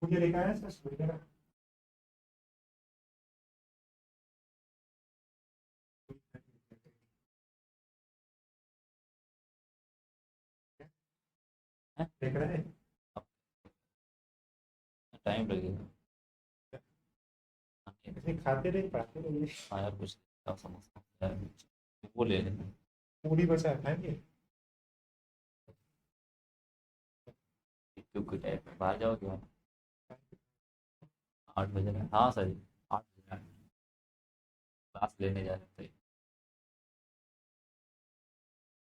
मुझे लिखा है सर सूर्य का। देख रहा है। टाइम लगेगा। ऐसे खाते रहे पढ़ाते रहिए। हाँ यार कुछ आप समझ यार, वो ले लेना। पूरी बचा है खाएंगे। क्योंकि टाइम में बाहर जाओगे आप 8 बजे रहे, हाँ सर 8 बजे क्लास लेने जा रहे थे।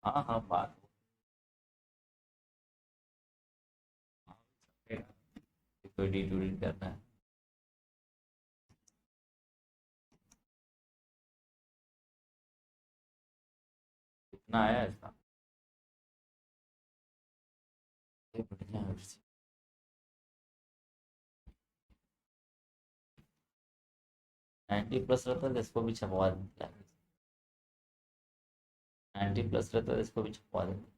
हाँ हाँ बात कोई डी टू डी करना है। कितना आया इसका? ये बढ़िया है। 90 प्लस रहता है तो इसको भी छपवा देते हैं। 90 प्लस रहता है तो इसको भी छपवा देते हैं।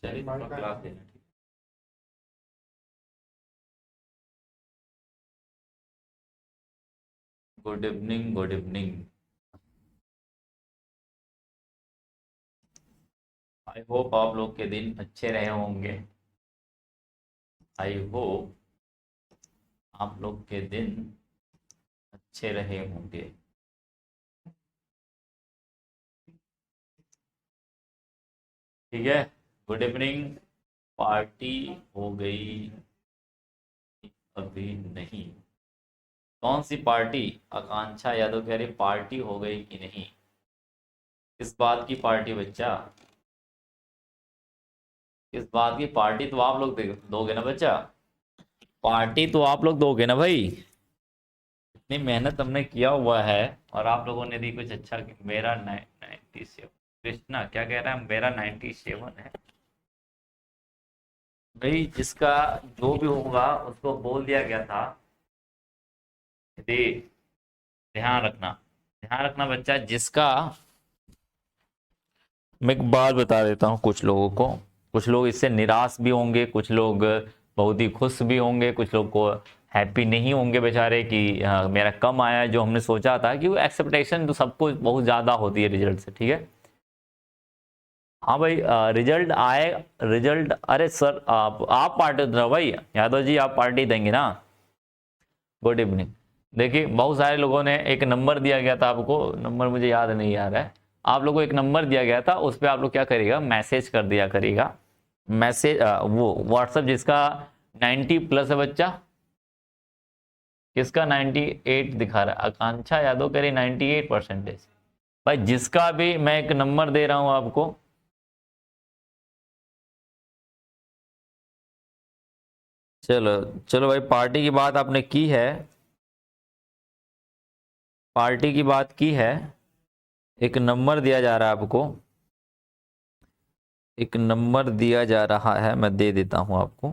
चलिए थोड़ा क्लास देना ठीक है। Good evening good evening. I hope आप लोग के दिन अच्छे रहे होंगे। आई होप आप लोग के दिन अच्छे रहे होंगे। ठीक है। Good evening. पार्टी हो गई? अभी नहीं। कौन सी पार्टी? आकांक्षा यादव कह रही पार्टी हो गई कि नहीं। किस बात की पार्टी बच्चा? किस बात की पार्टी? तो आप लोग दोगे ना बच्चा। पार्टी तो आप लोग दोगे ना भाई। इतनी मेहनत हमने किया हुआ है और आप लोगों ने दी कुछ अच्छा। मेरा 97। कृष्णा क्या कह रहा है? मेरा 97 है। भाई जिसका जो भी होगा उसको बोल दिया गया था। दे ध्यान रखना। ध्यान रखना बच्चा जिसका। मैं एक बात बता देता हूँ कुछ लोगों को। कुछ लोग इससे निराश भी होंगे, कुछ लोग बहुत ही खुश भी होंगे, कुछ लोग को हैप्पी नहीं होंगे बेचारे कि मेरा कम आया है जो हमने सोचा था। कि वो एक्सपेक्टेशन तो सबको बहुत ज़्यादा होती है रिजल्ट से। ठीक है। हाँ भाई रिजल्ट आए। रिजल्ट अरे सर आप पार्टी दो भाई, यादव जी आप पार्टी देंगे ना। Good evening. देखिए बहुत सारे लोगों ने एक नंबर दिया गया था आपको, नंबर मुझे याद नहीं आ रहा है। आप लोगों को एक नंबर दिया गया था, उस पर आप लोग क्या करिएगा, मैसेज कर दिया करिएगा। मैसेज वो व्हाट्सएप जिसका 90 प्लस है बच्चा। किसका 98 दिखा रहा है? आकांक्षा यादव कह रही 98%। भाई जिसका भी मैं एक नंबर दे रहा हूं आपको। चलो चलो भाई पार्टी की बात आपने की है। पार्टी की बात की है। एक नंबर दिया जा रहा है आपको। एक नंबर दिया जा रहा है, मैं दे देता हूं आपको।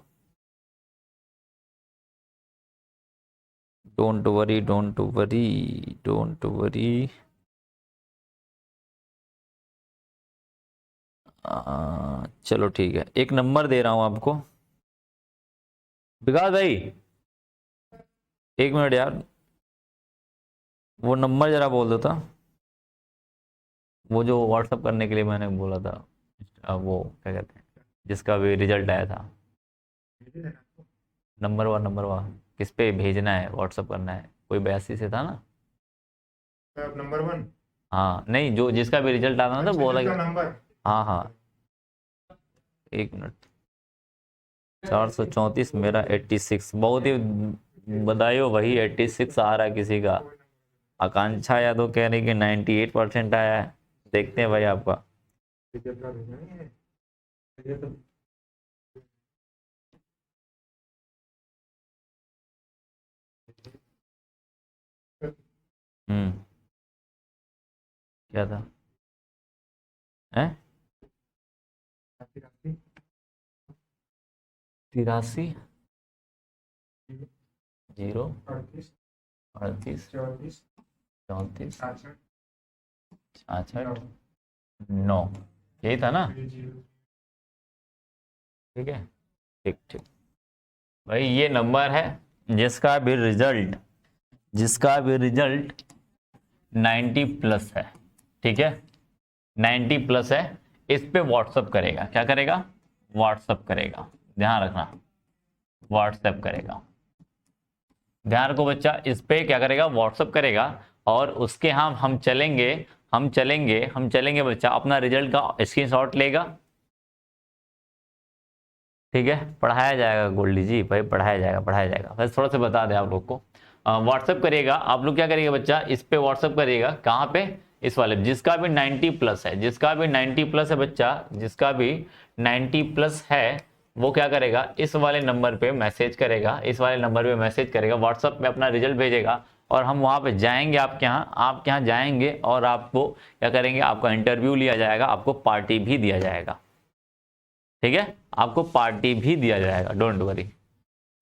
Don't worry don't worry don't worry. चलो ठीक है, एक नंबर दे रहा हूं आपको। विकास भाई 1 मिनट यार, वो नंबर जरा बोल दो था। वो जो व्हाट्सअप करने के लिए मैंने बोला था। वो क्या कहते हैं, जिसका भी रिजल्ट आया था। नंबर 1 किस पे भेजना है, व्हाट्सअप करना है? कोई 82 से था ना। नंबर 1। हाँ नहीं, जो जिसका भी रिजल्ट आना था अच्छा बोला जिसका गया। नंबर। हाँ हाँ 1 मिनट। 434 मेरा 86, बहुत ही बधाई हो भाई, 86 आ रहा है किसी का। आकांक्षा यादव कह रही कि 98% आया है। देखते हैं भाई आपका। हम्म। क्या था? है 83 0 38 34 66 9, यही था ना। ठीक है। ठीक ठीक भाई, ये नंबर है जिसका भी रिजल्ट 90 प्लस है, ठीक है, 90 प्लस है, इस पे व्हाट्सअप करेगा। क्या करेगा? व्हाट्सअप करेगा, ध्यान रखना, व्हाट्सएप करेगा। ध्यान रखो बच्चा, इस पे क्या करेगा? व्हाट्सअप करेगा। और उसके हम चलेंगे बच्चा, अपना रिजल्ट का स्क्रीनशॉट लेगा, ठीक है, पढ़ाया जाएगा गोल्डी जी, भाई पढ़ाया जाएगा। बस थोड़ा सा बता दें आप लोग को, व्हाट्सएप करिएगा। आप लोग क्या करिएगा बच्चा, इस पे व्हाट्सएप करिएगा। कहाँ पे? इस वाले, जिसका भी 90 प्लस है, जिसका भी 90 प्लस है बच्चा, जिसका भी 90 प्लस है, वो क्या करेगा? इस वाले नंबर पे मैसेज करेगा, व्हाट्सएप में अपना रिजल्ट भेजेगा, और हम वहाँ पे जाएंगे आपके यहाँ जाएंगे, और आपको क्या करेंगे? आपका इंटरव्यू लिया जाएगा, आपको पार्टी भी दिया जाएगा, ठीक है, आपको पार्टी भी दिया जाएगा, डोंट वरी।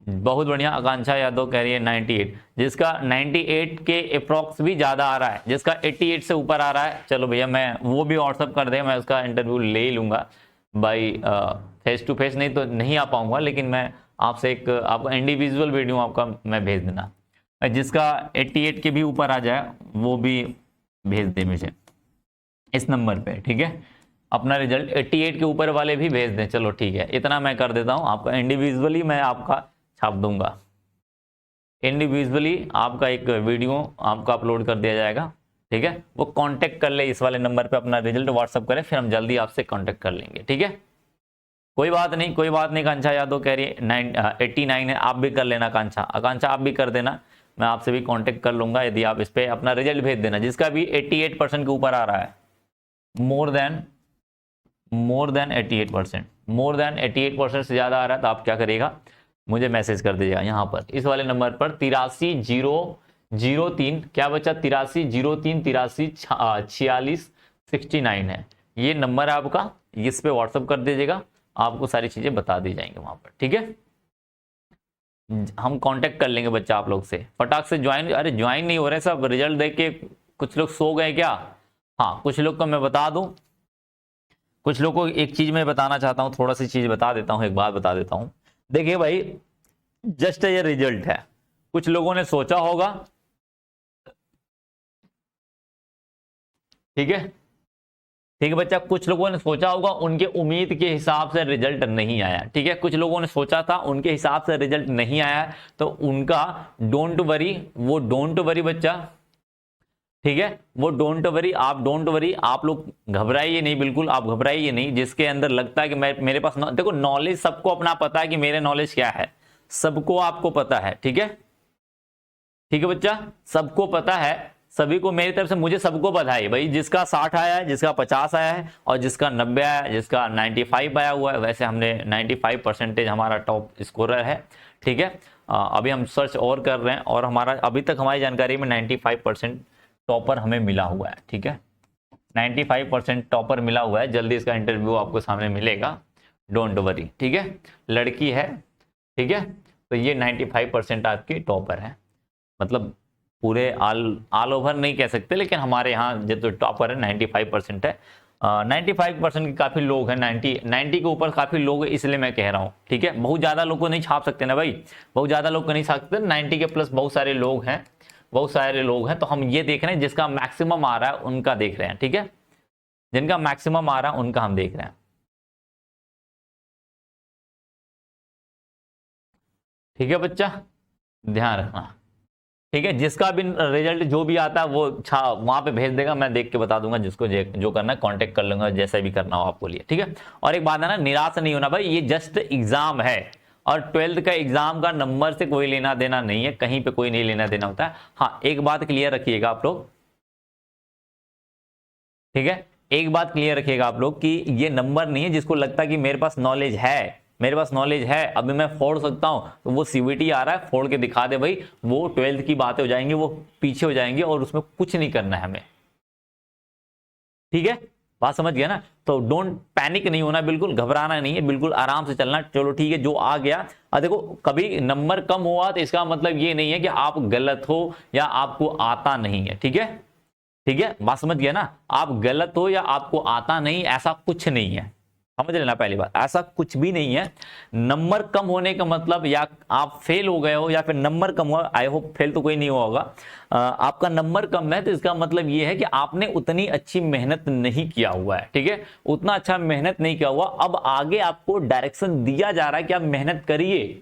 बहुत बढ़िया। आकांक्षा यादव कह रही है 98, जिसका 98 के अप्रॉक्स भी ज्यादा आ रहा है, जिसका 88 से ऊपर आ रहा है, चलो भैया मैं वो भी व्हाट्सअप कर दे, मैं उसका इंटरव्यू ले ही लूंगा भाई। फेस टू फेस नहीं तो नहीं आ पाऊंगा, लेकिन मैं आपसे एक आपका इंडिविजुअल वीडियो आपका मैं भेज देना। जिसका 88 के भी ऊपर आ जाए वो भी भेज दे मुझे इस नंबर पे, ठीक है, अपना रिजल्ट 88 के ऊपर वाले भी भेज दें। चलो ठीक है, इतना मैं कर देता हूं, आपका इंडिविजुअली मैं आपका छाप दूंगा, इंडिविजुअली आपका एक वीडियो आपका अपलोड कर दिया जाएगा, ठीक है। वो कांटेक्ट कर ले इस वाले नंबर पे, अपना रिजल्ट व्हाट्सअप करें, फिर हम जल्दी आपसे कांटेक्ट कर लेंगे, ठीक है। कोई बात नहीं। कांक्षा यादव कह रही है 89 है, आप भी कर लेना कांक्षा, आकांक्षा आप भी कर देना, मैं आपसे भी कांटेक्ट कर लूंगा यदि आप इस पे अपना रिजल्ट भेज देना। जिसका भी 88% के ऊपर आ रहा है, मोर देन 88% से ज्यादा आ रहा है, तो आप क्या करिएगा? मुझे मैसेज कर दीजिएगा यहाँ पर, इस वाले नंबर पर 83 क्या बच्चा? 83 03 है, ये नंबर है आपका, इस पे व्हाट्सअप कर दीजिएगा, आपको सारी चीजें बता दी जाएंगी वहां पर, ठीक है। हम कांटेक्ट कर लेंगे बच्चा आप लोग से, फटाक से ज्वाइन। अरे ज्वाइन नहीं हो रहे सब, रिजल्ट देख के कुछ लोग सो गए क्या? हाँ, कुछ लोग को मैं बता दूं, कुछ लोग को एक चीज मैं बताना चाहता हूं, थोड़ा सी चीज बता देता हूं, एक बात बता देता हूं। देखिए भाई, जस्ट ये रिजल्ट है, कुछ लोगों ने सोचा होगा, ठीक है बच्चा, कुछ लोगों ने सोचा होगा, उनके उम्मीद के हिसाब से रिजल्ट नहीं आया, ठीक है। कुछ लोगों ने सोचा था, उनके हिसाब से रिजल्ट नहीं आया, तो उनका डोंट वरी बच्चा, ठीक है, वो डोंट वरी, आप लोग घबराइए नहीं, बिल्कुल आप घबराइए नहीं। जिसके अंदर लगता है कि मेरे पास देखो, नॉलेज सबको अपना पता है कि मेरे नॉलेज क्या है, सबको आपको पता है, ठीक है बच्चा, सबको पता है, सभी को मेरी तरफ से मुझे सबको बधाई भाई। जिसका 60 आया है, जिसका 50 आया है, और जिसका 90 आया है, जिसका 95 आया हुआ है, वैसे हमने 95% हमारा टॉप स्कोरर है, ठीक है। अभी हम सर्च और कर रहे हैं, और हमारा अभी तक हमारी जानकारी में 95% टॉपर हमें मिला हुआ है, ठीक है, 95% टॉपर मिला हुआ है। जल्दी इसका इंटरव्यू आपको सामने मिलेगा, डोंट वरी, ठीक है। लड़की है, ठीक है, तो ये 95% आपकी टॉपर है, मतलब पूरे ऑल ओवर नहीं कह सकते, लेकिन हमारे यहाँ जो तो टॉपर है 95% है। 95% के काफी लोग हैं, 90 के ऊपर काफी लोग हैं, इसलिए मैं कह रहा हूँ, ठीक है। बहुत ज्यादा लोग को नहीं छाप सकते ना भाई, बहुत ज्यादा लोग को नहीं छाप सकते, 90 के प्लस बहुत सारे लोग हैं, तो हम ये देख रहे हैं जिसका मैक्सिमम आ रहा है उनका देख रहे हैं, ठीक है, जिनका मैक्सिमम आ रहा है उनका हम देख रहे हैं, ठीक है बच्चा, ध्यान रखना, ठीक है। जिसका भी रिजल्ट जो भी आता है वो वहां पे भेज देगा, मैं देख के बता दूंगा, जिसको जो करना है कांटेक्ट कर लूंगा, जैसा भी करना हो आपको लिए, ठीक है। और एक बात है ना, निराश नहीं होना भाई, ये जस्ट एग्जाम है, और 12th का एग्जाम का नंबर से कोई लेना देना नहीं है, कहीं पे कोई नहीं लेना देना होता है। हाँ, एक बात क्लियर रखिएगा आप लोग, ठीक है, एक बात क्लियर रखिएगा आप लोग कि ये नंबर नहीं है जिसको लगता है कि मेरे पास नॉलेज है, अभी मैं फोड़ सकता हूं, तो वो सीवीटी आ रहा है, फोड़ के दिखा दे भाई, वो 12th की बातें हो जाएंगी, वो पीछे हो जाएंगी, और उसमें कुछ नहीं करना है हमें, ठीक है, बात समझ गया ना। तो डोंट पैनिक नहीं होना, बिल्कुल घबराना नहीं है, बिल्कुल आराम से चलना। चलो ठीक है, जो आ गया, देखो कभी नंबर कम हुआ तो इसका मतलब ये नहीं है कि आप गलत हो या आपको आता नहीं है, ठीक है, बात समझ गया ना, आप गलत हो या आपको आता नहीं, ऐसा कुछ नहीं है, समझ लेना पहली बात, ऐसा कुछ भी नहीं है। नंबर कम होने का मतलब या आप फेल हो गए हो या फिर नंबर कम हुआ, आई होप फेल तो कोई नहीं हुआ होगा, आपका नंबर कम है तो इसका मतलब ये है कि आपने उतनी अच्छी मेहनत नहीं किया हुआ है, ठीक है, उतना अच्छा मेहनत नहीं किया हुआ। अब आगे आपको डायरेक्शन दिया जा रहा है कि आप मेहनत करिए।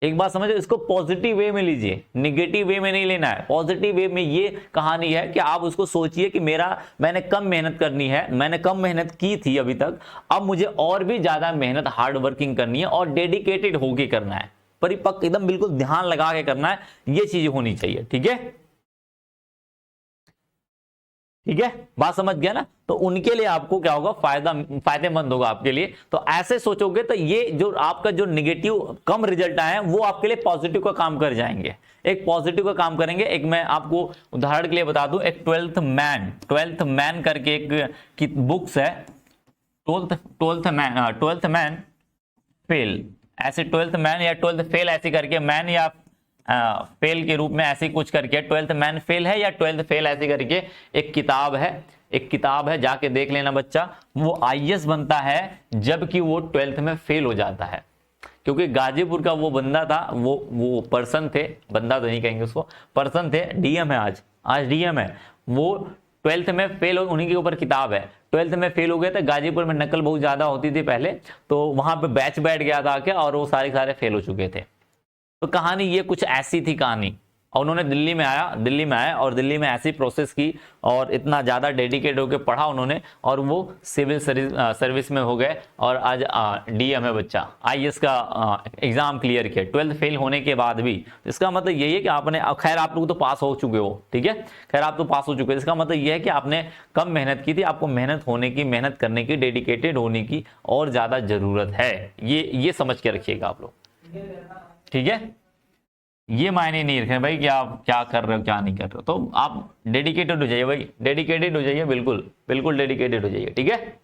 एक बात समझो, इसको पॉजिटिव वे में लीजिए, निगेटिव वे में नहीं लेना है। पॉजिटिव वे में ये कहानी है कि आप उसको सोचिए कि मैंने कम मेहनत करनी है, मैंने कम मेहनत की थी अभी तक, अब मुझे और भी ज्यादा मेहनत हार्ड वर्किंग करनी है और डेडिकेटेड होके करना है, परिपक्व एकदम बिल्कुल ध्यान लगा के करना है, ये चीज होनी चाहिए। ठीक है, ठीक है, बात समझ गया ना। तो उनके लिए आपको क्या होगा, फायदेमंद होगा आपके लिए। तो ऐसे सोचोगे तो ये जो आपका जो निगेटिव कम रिजल्ट आए हैं वो आपके लिए पॉजिटिव का काम कर जाएंगे, एक पॉजिटिव का काम करेंगे। एक मैं आपको उदाहरण के लिए बता दूं, एक ट्वेल्थ मैन करके एक की बुक्स है, ट्वेल्थ मैन फेल, ऐसे ट्वेल्थ मैन या ट्वेल्थ फेल ऐसे करके, मैन या फेल के रूप में ऐसे कुछ करके, ट्वेल्थ मैन फेल है या ट्वेल्थ फेल ऐसे करके एक किताब है, जाके देख लेना बच्चा। वो आईएएस बनता है जबकि वो ट्वेल्थ में फेल हो जाता है, क्योंकि गाजीपुर का वो बंदा था, वो पर्सन थे, बंदा तो नहीं कहेंगे उसको, पर्सन थे, डीएम है आज डीएम है, वो ट्वेल्थ में फेल हो, उन्हीं के ऊपर किताब है, ट्वेल्थ में फेल हो गए थे। गाजीपुर में नकल बहुत ज्यादा होती थी पहले, तो वहां पे बैच बैठ गया था आके और वो सारे फेल हो चुके थे। तो कहानी ये कुछ ऐसी थी कहानी, और उन्होंने दिल्ली में आया और दिल्ली में ऐसी प्रोसेस की और इतना ज़्यादा डेडिकेट होकर पढ़ा उन्होंने, और वो सिविल सर्विस में हो गए और आज डीएम है बच्चा, आईएएस का एग्जाम क्लियर किया ट्वेल्थ फेल होने के बाद भी। इसका मतलब यही है कि आपने, खैर आप लोग तो पास हो चुके हो, ठीक है, खैर आप तो पास हो चुके हो, इसका मतलब यह है कि आपने कम मेहनत की थी, आपको मेहनत करने की, डेडिकेटेड होने की और ज़्यादा ज़रूरत है, ये समझ के रखिएगा आप लोग। ठीक है, ये मायने नहीं रखें भाई कि आप क्या कर रहे हो क्या नहीं कर रहे हो, तो आप डेडिकेटेड हो जाइए भाई, डेडिकेटेड हो जाइए, बिल्कुल डेडिकेटेड हो जाइए। ठीक है,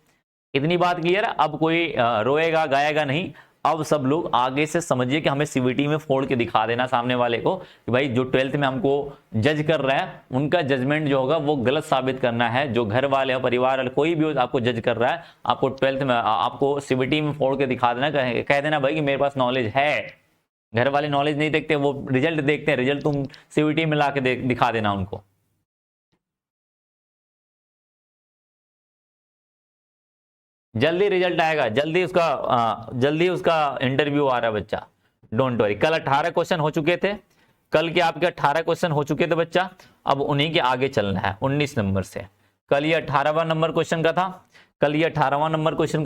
इतनी बात क्लियर है। अब कोई रोएगा गाएगा नहीं, अब सब लोग आगे से समझिए कि हमें सीवीटी में फोड़ के दिखा देना सामने वाले को कि भाई जो ट्वेल्थ में हमको जज कर रहा है उनका जजमेंट जो होगा वो गलत साबित करना है। जो घर वाले हो, परिवार वाले, कोई भी हो आपको जज कर रहा है, आपको ट्वेल्थ में आपको सीवीटी में फोड़ के दिखा देना, कह देना भाई कि मेरे पास नॉलेज है। घर वाले नॉलेज नहीं देखते, वो रिजल्ट देखते हैं, रिजल्ट तुम सीवीटी में ला के दिखा देना उनको। जल्दी रिजल्ट आएगा, जल्दी उसका इंटरव्यू आ रहा है बच्चा, डोंट वरी। कल 18 क्वेश्चन हो चुके थे, कल के आपके 18 क्वेश्चन हो चुके थे बच्चा, अब उन्हीं के आगे चलना है 19 नंबर से। कल ये 18वां नंबर क्वेश्चन का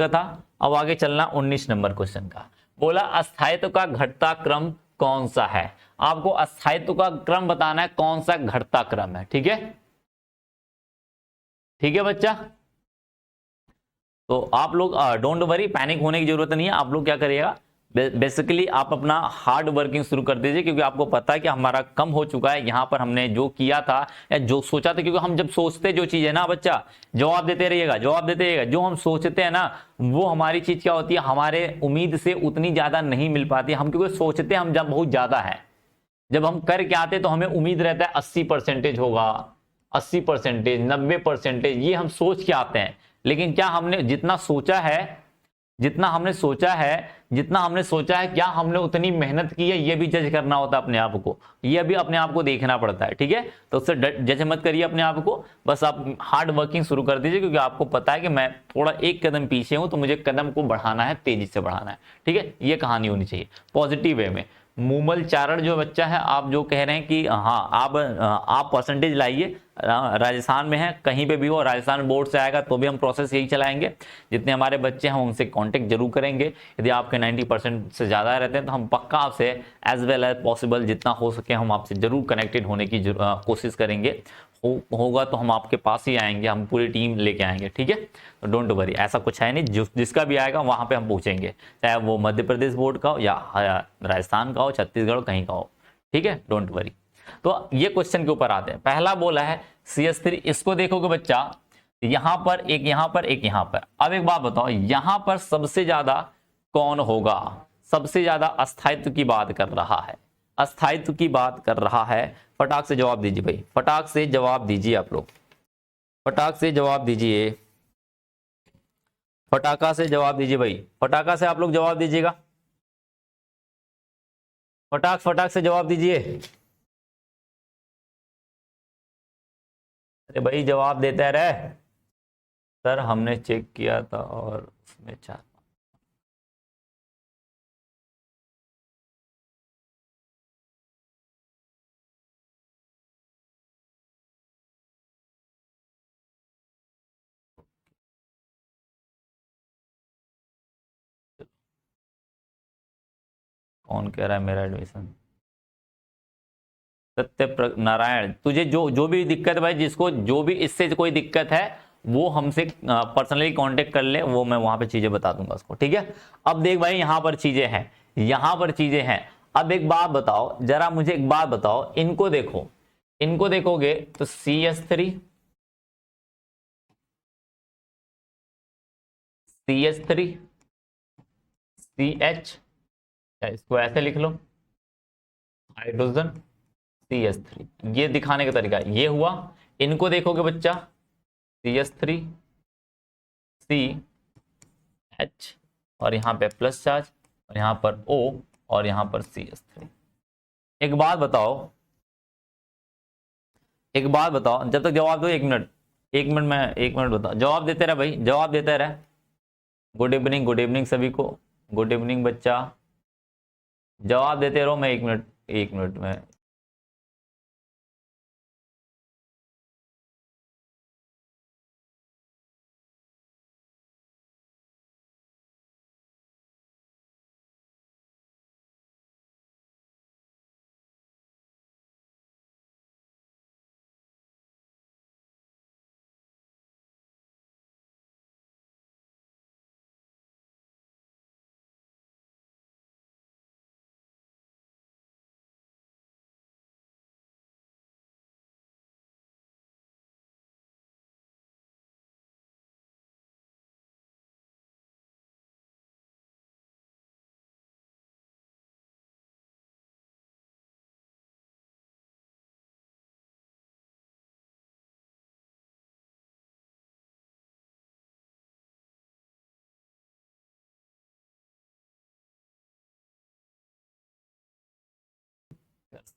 था, अब आगे चलना 19 नंबर क्वेश्चन का। बोला अस्थायित्व का घटता क्रम कौन सा है, आपको अस्थायित्व का क्रम बताना है, कौन सा घटता क्रम है। ठीक है बच्चा, तो आप लोग डोंट वरी, पैनिक होने की जरूरत नहीं है। आप लोग क्या करिएगा, बेसिकली आप अपना हार्ड वर्किंग शुरू कर दीजिए, क्योंकि आपको पता है कि हमारा कम हो चुका है। यहाँ पर हमने जो किया था या जो सोचा था, क्योंकि हम जब सोचते जो चीज है ना बच्चा, जवाब देते रहिएगा, जो हम सोचते हैं ना वो हमारी चीज क्या होती है, हमारे उम्मीद से उतनी ज्यादा नहीं मिल पाती। हम क्योंकि सोचते हम जब बहुत ज्यादा है, जब हम करके आते तो हमें उम्मीद रहता है 80% होगा, 80%, 90%, ये हम सोच के आते हैं। लेकिन क्या हमने जितना हमने सोचा है क्या हमने उतनी मेहनत की है, ये भी जज करना होता है अपने आप को, ये भी अपने आप को देखना पड़ता है। ठीक है, तो उससे जज मत करिए अपने आप को, बस आप हार्ड वर्किंग शुरू कर दीजिए, क्योंकि आपको पता है कि मैं थोड़ा एक कदम पीछे हूं, तो मुझे कदम को बढ़ाना है, तेजी से बढ़ाना है। ठीक है, ये कहानी होनी चाहिए पॉजिटिव वे में। मूमल चारण जो बच्चा है, आप जो कह रहे हैं कि हाँ आप परसेंटेज लाइए, राजस्थान में है, कहीं पे भी हो, राजस्थान बोर्ड से आएगा तो भी हम प्रोसेस यही चलाएंगे। जितने हमारे बच्चे हैं उनसे कांटेक्ट जरूर करेंगे। यदि आपके 90% से ज़्यादा रहते हैं तो हम पक्का आपसे एज वेल एज पॉसिबल जितना हो सके हम आपसे जरूर कनेक्टेड होने की कोशिश करेंगे। होगा तो हम आपके पास ही आएंगे, हम पूरी टीम लेके आएंगे। ठीक है, तो डोंट वरी, ऐसा कुछ है नहीं, जिसका भी आएगा वहां पे हम पूछेंगे, चाहे वो मध्य प्रदेश बोर्ड का हो या राजस्थान का हो, छत्तीसगढ़ कहीं का हो। ठीक है, डोंट वरी। तो ये क्वेश्चन के ऊपर आते हैं। पहला बोला है CS3, इसको देखोगे बच्चा, यहां पर एक, यहां पर एक, यहां पर। अब एक बात बताओ, यहां पर सबसे ज्यादा कौन होगा, सबसे ज्यादा अस्थायित्व की बात कर रहा है, अस्थायित्व की बात कर रहा है। फटाक से जवाब दीजिए भाई, फटाक से जवाब दीजिए आप लोग, फटाक से जवाब दीजिए। फटाका से जवाब दीजिए भाई, फटाका से आप लोग जवाब दीजिएगा, फटाक फटाक से जवाब दीजिए। अरे भाई जवाब देता रहे। सर हमने चेक किया था और उसमें 4। कौन कह रहा है मेरा एडमिशन? नारायण, तुझे जो जो भी दिक्कत है भाई, जिसको जो भी इससे कोई दिक्कत है वो हमसे पर्सनली कांटेक्ट कर ले, वो मैं वहां पे चीजें बता दूंगा उसको, ठीक है। अब देख भाई यहां पर चीजें हैं, यहां पर चीजें हैं। अब एक बात बताओ जरा, मुझे एक बात बताओ, इनको देखो, इनको देखोगे तो CS3 CS3 CH, इसको ऐसे लिख लो, हाइड्रोजन CS3, ये दिखाने का तरीका ये हुआ। इनको देखोगे बच्चा CS3 CH, और यहां पे प्लस चार्ज, और यहां पर O, और यहां पर CS3। एक बात बताओ, एक बात बताओ, जब तक जवाब दो, 1 मिनट, 1 मिनट, मैं 1 मिनट बताओ, जवाब देते रहे भाई, जवाब देते रहे। गुड इवनिंग सभी को, गुड इवनिंग बच्चा, जवाब देते रहो। मैं 1 मिनट, 1 मिनट में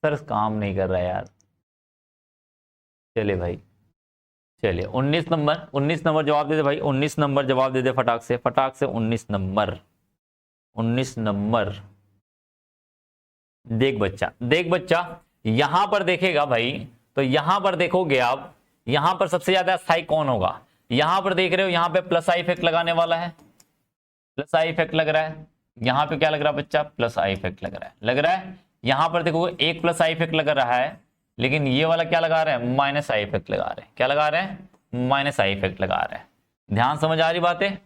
सर काम नहीं कर रहा यार। चले भाई, चलिए 19 नंबर, 19 नंबर जवाब दे दे भाई, 19 नंबर जवाब दे दे फटाक से, फटाक से 19 नंबर, 19 नंबर। देख बच्चा, देख बच्चा, यहां पर देखेगा भाई, तो यहां पर देखोगे आप, यहां पर सबसे ज्यादा स्थायी कौन होगा? यहां पर देख रहे हो, यहां पे प्लस आई इफेक्ट लगाने वाला है, प्लस आई इफेक्ट लग रहा है। यहां पे क्या लग रहा है बच्चा? प्लस आई इफेक्ट लग रहा है, लग रहा है। यहां पर देखोगे एक प्लस आई इफेक्ट लग रहा है, लेकिन ये वाला क्या लगा रहे हैं? माइनस आई इफेक्ट लगा रहे हैं। क्या लगा रहे हैं? माइनस आई इफेक्ट लगा रहे हैं। ध्यान समझ आ रही बातें?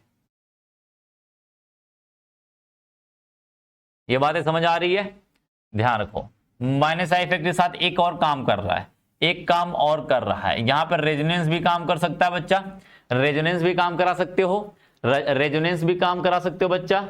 ये बातें समझ आ रही है? ध्यान रखो, माइनस आई इफेक्ट के साथ एक और काम कर रहा है, एक काम और कर रहा है। यहां पर रेजोनेंस भी काम कर सकता है बच्चा, रेजोनेंस भी काम करा सकते हो, रेजोनेंस भी काम करा सकते हो बच्चा।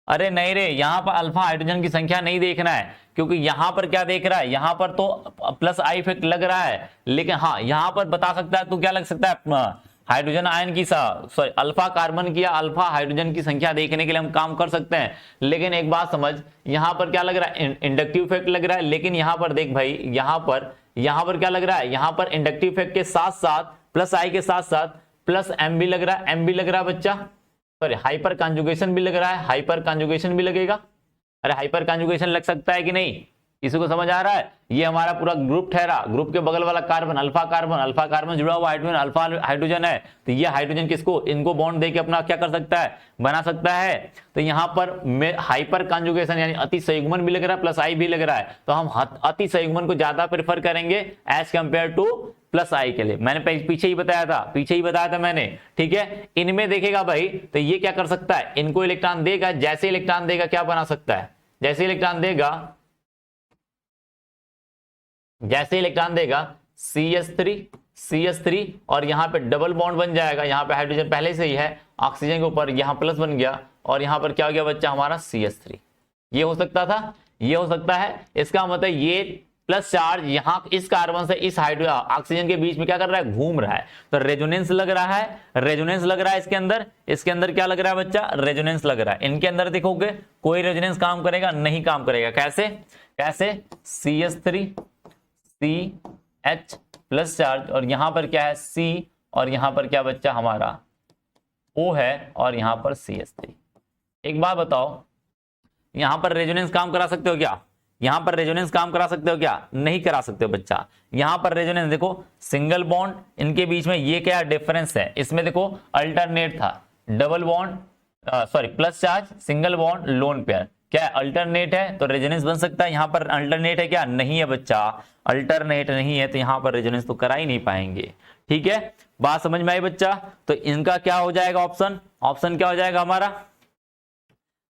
अरे नहीं रे, यहां पर अल्फा हाइड्रोजन की संख्या नहीं देखना है, क्योंकि यहां पर क्या देख रहा है? यहां पर तो प्लस आई इफेक्ट लग रहा है, लेकिन हाँ यहां पर बता सकता है, तो क्या लग सकता है? हाइड्रोजन आयन की सॉरी अल्फा कार्बन की या अल्फा हाइड्रोजन की संख्या देखने के लिए हम काम कर सकते हैं। लेकिन एक बात समझ, यहां पर क्या लग रहा है? इंडक्टिव इफेक्ट लग रहा है। लेकिन यहां पर देख भाई, यहां पर क्या लग रहा है? यहां पर इंडक्टिव इफेक्ट के साथ साथ प्लस आई के साथ साथ प्लस एम भी लग रहा है, एम भी लग रहा है बच्चा, सॉरी हाइपर कॉन्जुगेशन भी लग रहा है, हाइपर कॉन्जुगेशन भी लगेगा। अरे हाइपर कॉन्जुगेशन लग सकता है कि नहीं? किसी को समझ आ रहा है? ये हमारा पूरा ग्रुप ठहरा, ग्रुप के बगल वाला carbon alpha carbon, alpha carbon जुड़ा हुआ हाइड्रोजन, अल्फा हाइड्रोजन है, तो ये हाइड्रोजन किसको, इनको बॉन्ड देके अपना क्या कर सकता है? बना सकता है। तो यहां पर हाइपर कॉन्जुगेशन यानी अति संयुग्मन भी लग रहा है, प्लस आई भी लग रहा है, तो हम अति संयुग्मन को ज्यादा प्रेफर करेंगे एज कंपेयर टू प्लस आई के लिए। मैंने पीछे ही बताया था, पीछे ही बताया था मैंने, ठीक है। इनमें देखेगा भाई, तो ये क्या कर सकता है? इनको इलेक्ट्रॉन देगा, जैसे इलेक्ट्रॉन देगा क्या बना सकता है? जैसे इलेक्ट्रॉन देगा, जैसे इलेक्ट्रॉन देगा CS3 और यहां पे डबल बॉन्ड बन जाएगा। यहां पे हाइड्रोजन पहले से ही है ऑक्सीजन के ऊपर, यहां प्लस बन गया, और यहां पर क्या हो गया बच्चा? हमारा CS3। ये हो सकता था, ये हो सकता है। इसका मतलब प्लस चार्ज यहां इस कार्बन से इस हाइड्रो ऑक्सीजन के बीच में क्या कर रहा है, घूम रहा है, तो रेजोनेंस लग रहा है, रेजोनेंस लग रहा है इसके अंदर क्या लग रहा है बच्चा, रेजोनेंस लग रहा है। इनके अंदर देखोगे कोई रेजोनेंस काम करेगा, नहीं काम करेगा। कैसे कैसे, CH3 CH प्लस चार्ज, और यहां पर क्या है C, और यहां पर क्या बच्चा हमारा O है, और यहां पर CH3। एक बात बताओ, यहां पर रेजोनेंस काम करा सकते हो क्या, यहां पर रेजोनेंस काम करा सकते हो क्या, नहीं करा सकते हो बच्चा। यहां पर रेजोनेंस देखो, सिंगल बॉन्ड, इनके बीच में ये क्या डिफरेंस है, इसमें देखो अल्टरनेट था, double bond sorry plus charge, single bond, lone pair, क्या अल्टरनेट है तो रेजोनेंस बन सकता है। यहां पर अल्टरनेट है क्या, नहीं है बच्चा, अल्टरनेट नहीं है, तो यहां पर रेजोनेंस तो करा ही नहीं पाएंगे। ठीक है, बात समझ में आई बच्चा। तो इनका क्या हो जाएगा ऑप्शन, ऑप्शन क्या हो जाएगा हमारा,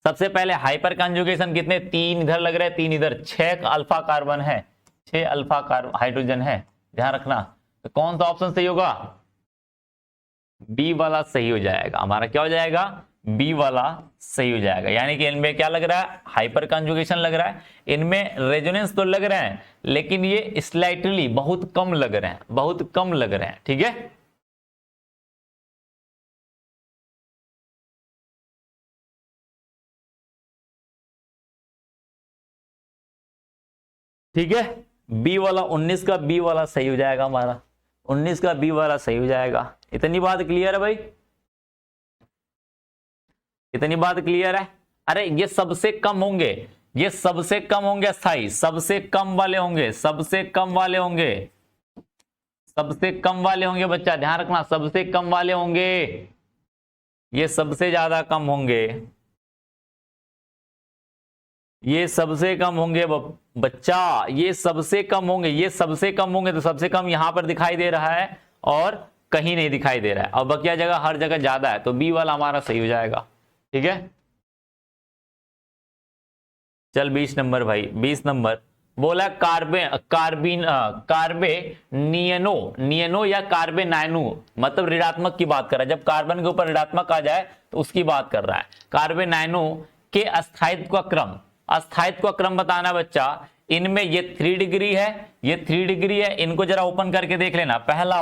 सबसे पहले हाइपर कंजुगेशन कितने, 3 इधर लग रहे हैं, 3 इधर, 6 अल्फा कार्बन है, 6 अल्फा कार्बन हाइड्रोजन है, ध्यान रखना। तो कौन सा ऑप्शन सही होगा, बी वाला सही हो जाएगा हमारा, क्या हो जाएगा, बी वाला सही हो जाएगा। यानी कि इनमें क्या लग रहा है, हाइपर कंजुगेशन लग रहा है, इनमें रेजोनेंस तो लग रहे हैं लेकिन ये स्लाइटली बहुत कम लग रहे हैं, बहुत कम लग रहे हैं। ठीक है, ठीक है, बी वाला 19 का बी वाला सही हो जाएगा हमारा, 19 का बी वाला सही हो जाएगा। इतनी बात क्लियर है भाई, इतनी बात क्लियर है। अरे ये सबसे कम होंगे, ये सबसे कम होंगे स्थाई, सबसे कम वाले होंगे, सबसे कम वाले होंगे, सबसे कम वाले होंगे बच्चा, ध्यान रखना, सबसे कम वाले होंगे, ये सबसे ज्यादा कम होंगे, ये सबसे कम होंगे बच्चा, ये सबसे कम होंगे, ये सबसे कम होंगे, तो सबसे कम यहां पर दिखाई दे रहा है और कहीं नहीं दिखाई दे रहा है, और बकिया जगह हर जगह ज्यादा है, तो बी वाला हमारा सही हो जाएगा। ठीक है, चल 20 नंबर भाई, 20 नंबर बोला कार्बे नियनो, नियनो या कार्बे नाइनो, मतलब ऋणात्मक की बात कर रहा है, जब कार्बन के ऊपर ऋणात्मक आ जाए तो उसकी बात कर रहा है। कार्बे नाइनो के अस्थायित्व का क्रम, अस्थायित्व का क्रम बताना बच्चा। इनमें ये 3 डिग्री है, ये 3 डिग्री है, इनको जरा ओपन करके देख लेना। पहला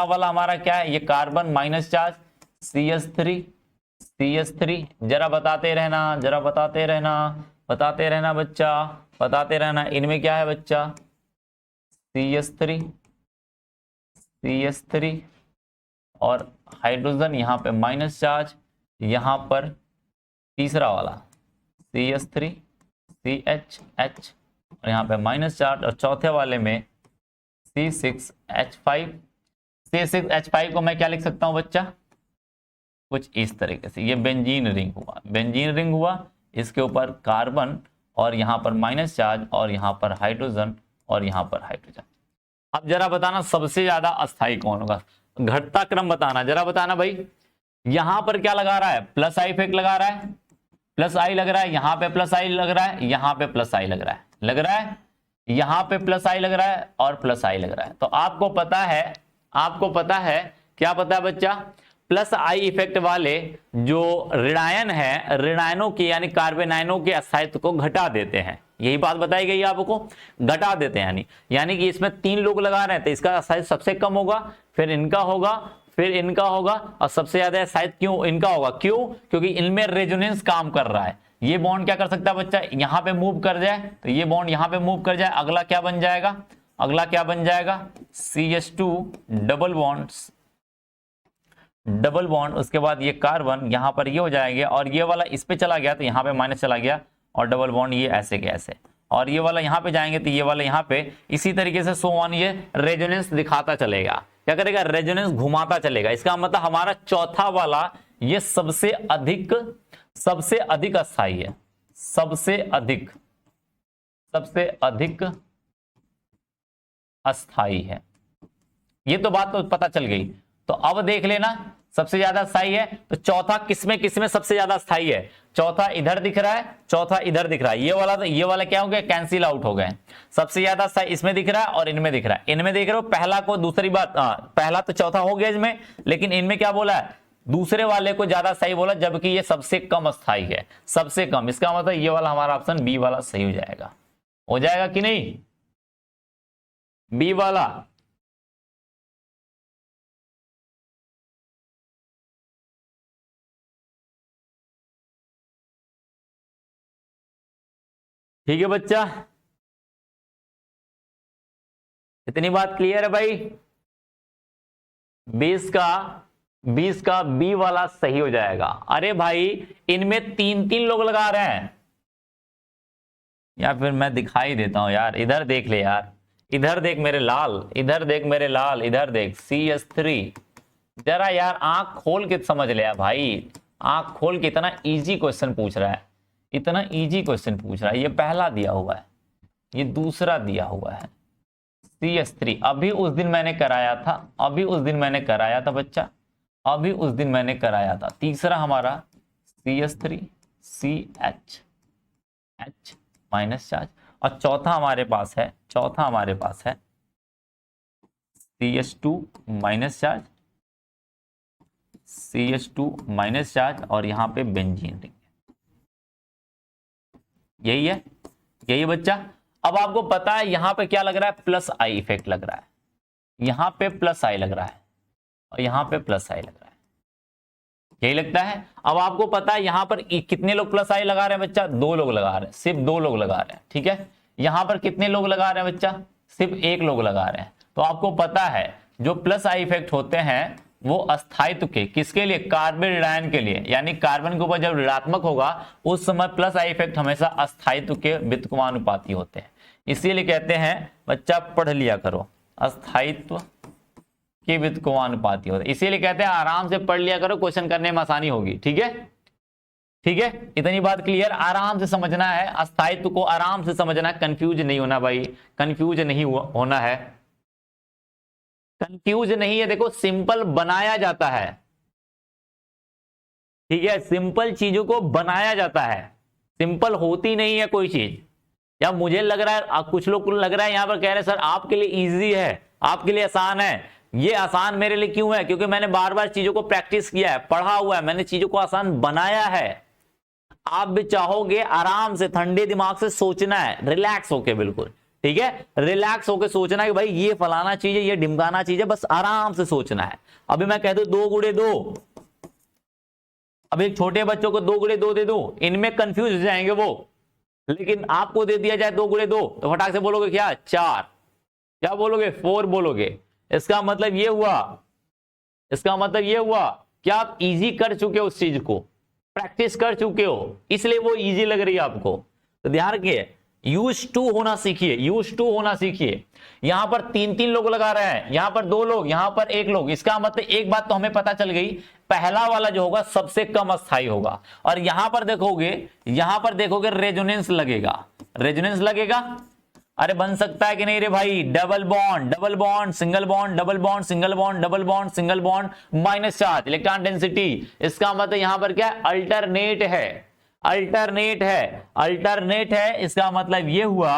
वाला हमारा क्या है, ये कार्बन माइनस चार्ज CH3 जरा बताते रहना, जरा बताते रहना, बताते रहना बच्चा, बताते रहना। इनमें क्या है बच्चा, CH3 और हाइड्रोजन यहाँ पे माइनस चार्ज, यहाँ पर तीसरा वाला CH3 CHH और यहाँ पे माइनस चार्ज, और चौथे वाले में C6H5। C6H5 को मैं क्या लिख सकता हूँ बच्चा, कुछ इस तरीके से, ये बेंजीन रिंग हुआ, बेंजीन रिंग हुआ, इसके ऊपर कार्बन और यहाँ पर माइनस चार्ज और यहाँ पर हाइड्रोजन और यहाँ पर हाइड्रोजन। अब जरा बताना सबसे ज्यादा अस्थायी कौन होगा, घटता क्रम बताना, जरा बताना भाई। यहां पर क्या लगा रहा है, प्लस आई इफेक्ट लगा रहा है, प्लस आई लग रहा है, यहां पे प्लस आई लग रहा है, यहां पे प्लस आई लग रहा है, लग रहा है, यहां पे प्लस आई लग रहा है और प्लस आई लग रहा है। तो आपको पता है, आपको पता है, क्या पता है बच्चा, प्लस आई इफेक्ट वाले जो ऋणायन है, ऋणायनों के यानी कार्बेनायनों के अस्थायित्व को घटा देते हैं, यही बात बताई गई आपको, घटा देते हैं। यानी कि इसमें 3 लोग लगा रहे हैं तो इसका अस्थायित्व सबसे कम होगा, फिर इनका होगा, फिर इनका होगा, और सबसे ज्यादा अस्थायित्व क्यों इनका होगा, क्यों, क्योंकि इनमें रेजोनेंस काम कर रहा है। ये बॉन्ड क्या कर सकता है बच्चा, यहां पे मूव कर जाए, तो ये बॉन्ड यहां पे मूव कर जाए, अगला क्या बन जाएगा, अगला क्या बन जाएगा, CH2 डबल बॉन्ड, उसके बाद ये कार्बन यहां पर ये हो जाएगा, और ये वाला इस पे चला गया तो यहां पे माइनस चला गया, और डबल बॉन्ड ये ऐसे के ऐसे, और ये वाला यहां पे जाएंगे तो ये वाला यहां पे, इसी तरीके से सो ऑन, ये रेजोनेंस दिखाता चलेगा, क्या करेगा, रेजोनेंस घुमाता चलेगा। इसका मतलब हमारा चौथा वाला ये सबसे अधिक अस्थाई है, सबसे अधिक अस्थाई है। ये तो बात तो पता चल गई। तो अब देख लेना, सबसे ज्यादा स्थायी है तो चौथा किसमें सबसे ज्यादा स्थायी है, चौथा इधर दिख रहा है, चौथा इधर दिख रहा है, ये वाला क्या हो गया, कैंसिल आउट हो गए। सबसे ज्यादा स्थायी इसमें दिख रहा है और इनमें दिख रहा है, इनमें देख रहे हो पहला को, दूसरी बात पहला तो चौथा हो गया इसमें, लेकिन इनमें क्या बोला है, दूसरे वाले को ज्यादा सही बोला, जबकि ये सबसे कम अस्थायी है, सबसे कम। इसका मतलब ये वाला हमारा ऑप्शन बी वाला सही हो जाएगा कि नहीं, बी वाला, ठीक है बच्चा, इतनी बात क्लियर है भाई। 20 का बी वाला सही हो जाएगा। अरे भाई इनमें 3 लोग लगा रहे हैं, या फिर मैं दिखाई देता हूं यार, इधर देख ले यार, इधर देख मेरे लाल, इधर देख मेरे लाल, इधर देख CS3। जरा यार आंख खोल के समझ ले यार भाई, आंख खोल के। इतना इजी क्वेश्चन पूछ रहा है, इतना इजी क्वेश्चन पूछ रहा है। ये पहला दिया हुआ है, ये दूसरा दिया हुआ है CS3। अभी उस दिन मैंने कराया था, अभी उस दिन मैंने कराया था बच्चा, अभी उस दिन मैंने कराया था। तीसरा हमारा CS3 CH माइनस चार्ज, और चौथा हमारे पास है, चौथा हमारे पास है CH2 minus charge, CH2 minus charge, और यहां पे बेंजीन रिंग। यही है, यही है बच्चा। अब आपको पता है यहां पे क्या लग रहा है, प्लस आई इफेक्ट लग रहा है, यहां पे प्लस आई लग रहा है, और यहां पे प्लस आई लग रहा है, यही लगता है। अब आपको पता है यहां पर कितने लोग प्लस आई लगा रहे हैं बच्चा, 2 लोग लगा रहे हैं, सिर्फ 2 लोग लगा रहे हैं, ठीक है। यहां पर कितने लोग लगा रहे हैं बच्चा, सिर्फ 1 लोग लगा रहे हैं। तो आपको पता है जो प्लस आई इफेक्ट होते हैं वो अस्थायित्व के, किसके लिए, कार्बन आयन के लिए, यानी कार्बन के ऊपर जब ऋणात्मक होगा उस समय प्लस आई इफेक्ट हमेशा अस्थायित्व के व्युत्क्रमानुपाती होते हैं। इसीलिए कहते हैं बच्चा पढ़ लिया करो, अस्थायित्व के व्युत्क्रमानुपाती होते हैं। इसीलिए कहते हैं आराम से पढ़ लिया करो, क्वेश्चन करने में आसानी होगी, ठीक है, ठीक है। इतनी बात क्लियर, आराम से समझना है, अस्थायित्व को आराम से समझना है, कंफ्यूज नहीं होना भाई, कंफ्यूज नहीं होना है, कंफ्यूज नहीं है। देखो सिंपल बनाया जाता है, ठीक है, सिंपल चीजों को बनाया जाता है, सिंपल होती नहीं है कोई चीज। या मुझे लग रहा है, कुछ लोग को लग रहा है यहां पर कह रहे हैं सर आपके लिए इजी है, आपके लिए आसान है। ये आसान मेरे लिए क्यों है, क्योंकि मैंने बार बार चीजों को प्रैक्टिस किया है, पढ़ा हुआ है, मैंने चीजों को आसान बनाया है। आप भी चाहोगे आराम से ठंडे दिमाग से सोचना है, रिलैक्स होके, बिल्कुल ठीक है, रिलैक्स होके सोचना कि भाई ये फलाना चीज है, ये ढिमकाना चीज है, बस आराम से सोचना है। अभी मैं कह दूं 2 गुणे 2, अब एक छोटे बच्चों को 2 गुणे 2 दे दूं, इनमें कंफ्यूज हो जाएंगे वो, लेकिन आपको दे दिया जाए 2 गुणे 2 तो फटाक से बोलोगे क्या 4, क्या बोलोगे 4 बोलोगे। इसका मतलब ये हुआ, इसका मतलब ये हुआ कि आप इजी कर चुके हो, उस चीज को प्रैक्टिस कर चुके हो, इसलिए वो इजी लग रही है आपको। तो ध्यान रखिए, यूज टू होना सीखिए, यूज टू होना सीखिए। यहां पर 3 लोग लगा रहे हैं, यहां पर 2 लोग, यहां पर 1 लोग। इसका मतलब एक बात तो हमें पता चल गई, पहला वाला जो होगा सबसे कम अस्थायी होगा। और यहां पर देखोगे रेजोनेंस लगेगा, रेजोनेंस लगेगा। अरे बन सकता है कि नहीं रे भाई, double bond single bond, double bond single bond, double bond single bond, minus charge, electron density. इसका मतलब यहां पर क्या है, अल्टरनेट है, अल्टरनेट है, अल्टरनेट है। इसका मतलब ये हुआ,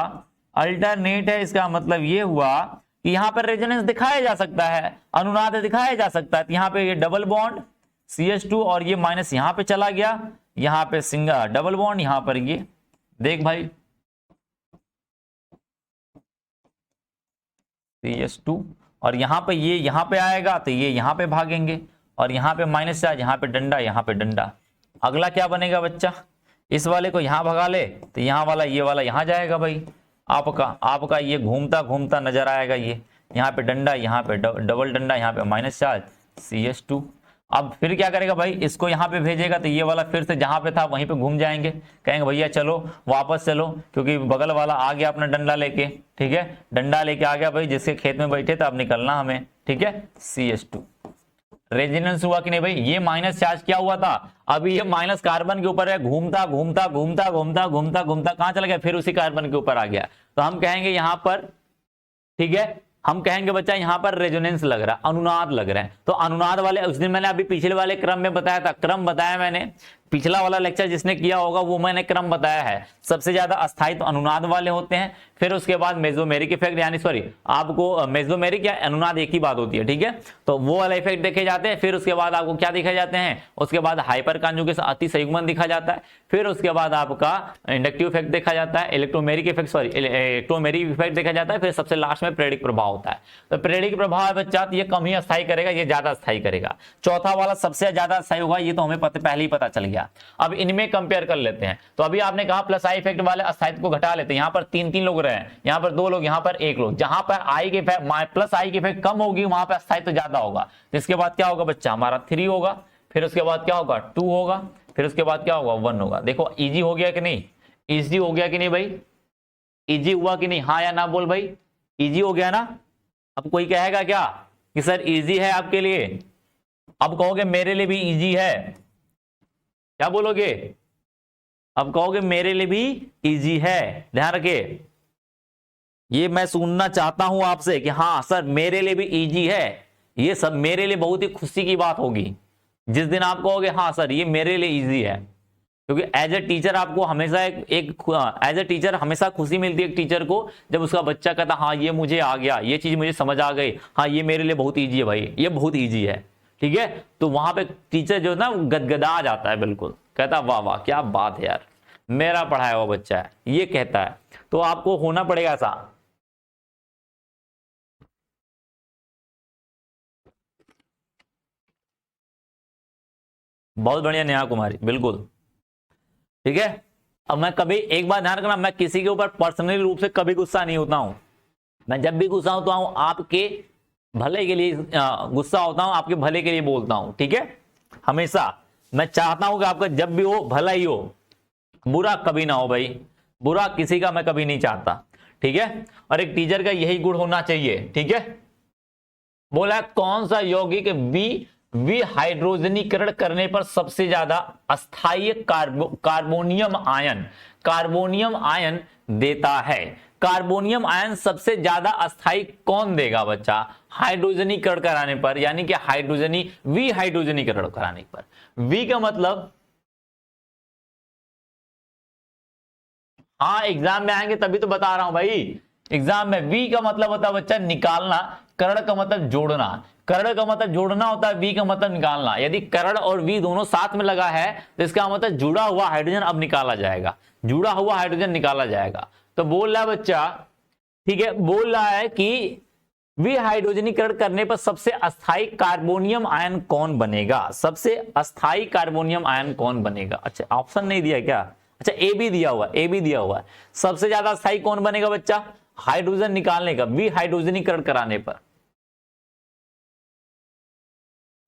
अल्टरनेट है, इसका मतलब ये हुआ कि यहां पर रेजोनेंस दिखाया जा सकता है, अनुनाद दिखाया जा सकता है। यहां पे ये डबल बॉन्ड CH2 और ये माइनस यहां पे चला गया, यहां पे सिंगल डबल बॉन्ड, यहां पर ये देख भाई CH2, और यहां पे ये यहां पे आएगा तो ये यहां पे भागेंगे, और यहां पे माइनस चार्ज, यहां पे डंडा, यहां पे डंडा। अगला क्या बनेगा बच्चा, इस वाले को यहां भगा ले तो यहां वाला, ये वाला यहां जाएगा भाई, आपका ये घूमता घूमता नजर आएगा। ये यहाँ पे डंडा, यहाँ पे डबल डंडा, यहाँ पे माइनस चार्ज CH2। अब फिर क्या करेगा भाई, इसको यहाँ पे भेजेगा तो ये वाला फिर से जहां पे था वहीं पे घूम जाएंगे, कहेंगे भैया चलो वापस चलो, क्योंकि बगल वाला आ गया अपना डंडा लेके, ठीक है, डंडा लेके आ गया भाई, जिसके खेत में बैठे थे, अब निकलना हमें, ठीक है, CH2। रेजोनेंस हुआ कि नहीं भाई, ये माइनस चार्ज क्या हुआ था, अभी ये माइनस कार्बन के ऊपर है, घूमता घूमता घूमता घूमता घूमता घूमता कहां चला गया, फिर उसी कार्बन के ऊपर आ गया। तो हम कहेंगे यहां पर, ठीक है, हम कहेंगे बच्चा यहां पर रेजोनेंस लग रहा है, अनुनाद लग रहा है। तो अनुनाद वाले, उस दिन मैंने अभी पिछले वाले क्रम में बताया था, क्रम बताया मैंने, पिछला वाला लेक्चर जिसने किया होगा वो मैंने क्रम बताया है। सबसे ज्यादा अस्थायित्व अनुनाद वाले होते हैं, फिर उसके बाद मेसोमेरिक इफेक्ट, यानी सॉरी आपको मेसोमेरिक या अनुनाद एक ही बात होती है, ठीक है। तो वो वाला इफेक्ट देखे जाते हैं। फिर उसके बाद आपको क्या दिखाए जाते हैं, उसके बाद हाइपर कॉन्जुगेशन अति संयुग्मन दिखा जाता है। फिर उसके बाद आपका इंडक्टिव इफेक्ट देखा जाता है, electromeric effect sorry electromeric effect देखा जाता है। फिर सबसे लास्ट में प्रेरिक प्रभाव होता है। तो प्रेरिक प्रभाव है बच्चा, तो ये कम ही अस्थायी करेगा, ये ज्यादा अस्थायी करेगा। चौथा वाला सबसे ज्यादा अस्थायी होगा, ये तो हमें पहले ही पता चल गया। अब इनमें कंपेयर कर लेते हैं। तो अभी आपने कहा प्लस आई इफेक्ट वाले अस्थायित्व को घटा लेते हैं। यहाँ पर 3 लोग रहे हैं, यहाँ पर 2 लोग, यहाँ पर 1 लोग। जहां पर आई के प्लस आई की इफेक्ट कम होगी वहां पर अस्थायित्व ज्यादा होगा। तो इसके बाद क्या होगा बच्चा, हमारा 3 होगा। फिर उसके बाद क्या होगा, 2 होगा। फिर उसके बाद क्या होगा, 1 होगा। देखो इजी हो गया कि नहीं, इजी हो गया कि नहीं भाई, इजी हुआ कि नहीं, हाँ या ना बोल भाई, इजी हो गया ना। अब कोई कहेगा क्या कि सर इजी है आपके लिए, अब कहोगे मेरे लिए भी इजी है, क्या बोलोगे, अब कहोगे मेरे लिए भी इजी है। ध्यान रखिए, ये मैं सुनना चाहता हूं आपसे कि हाँ सर मेरे लिए भी इजी है। ये सब मेरे लिए बहुत ही खुशी की बात होगी जिस दिन आप कहोगे हाँ सर ये मेरे लिए इजी है। क्योंकि एज ए टीचर आपको हमेशा एज ए टीचर हमेशा खुशी मिलती है एक टीचर को जब उसका बच्चा कहता हाँ ये मुझे आ गया, ये चीज मुझे समझ आ गई, हाँ ये मेरे लिए बहुत ईजी है भाई, ये बहुत ईजी है, ठीक है। तो वहां पे टीचर जो है ना गदगदा जाता है, बिल्कुल कहता वाह वाह क्या बात है यार, मेरा पढ़ाया हुआ बच्चा है, ये कहता है। तो आपको होना पड़ेगा ऐसा। बहुत बढ़िया नेहा कुमारी, बिल्कुल ठीक है। अब मैं कभी एक बात ध्यान रखना, मैं किसी के ऊपर पर्सनली रूप से कभी गुस्सा नहीं होता हूं। मैं जब भी गुस्सा होता हूं आपके भले के लिए गुस्सा होता हूं, आपके भले के लिए बोलता हूं, ठीक है। हमेशा मैं चाहता हूं कि आपका जब भी हो भला ही हो, बुरा कभी ना हो भाई, बुरा किसी का मैं कभी नहीं चाहता, ठीक है। और एक टीचर का यही गुण होना चाहिए, ठीक है। बोला कौन सा यौगिक विहाइड्रोजनीकरण करने पर सबसे ज्यादा अस्थायी कार्बोनियम आयन देता है। कार्बोनियम आयन सबसे ज्यादा अस्थायी कौन देगा बच्चा, हाइड्रोजनीकरण कराने पर, यानी कि विहाइड्रोजनीकरण कराने पर। वी का मतलब हाँ एग्जाम में आएंगे तभी तो बता रहा हूं भाई। एग्जाम में वी का मतलब होता है बच्चा निकालना, करण का मतलब जोड़ना, करण का मतलब जोड़ना होता है, वी का मतलब निकालना। यदि करण और वी दोनों साथ में लगा है तो इसका मतलब जुड़ा हुआ हाइड्रोजन अब निकाला जाएगा, जुड़ा हुआ हाइड्रोजन निकाला जाएगा। तो बोल रहा है बच्चा, ठीक है, बोल रहा है कि विहाइड्रोजनीकरण करने पर सबसे अस्थायी कार्बोनियम आयन कौन बनेगा, सबसे अस्थायी कार्बोनियम आयन कौन बनेगा। अच्छा ऑप्शन नहीं दिया क्या, अच्छा ए भी दिया हुआ, ए भी दिया हुआ है। सबसे ज्यादा अस्थायी कौन बनेगा बच्चा, हाइड्रोजन निकालने का, विहाइड्रोजनीकरण कराने पर।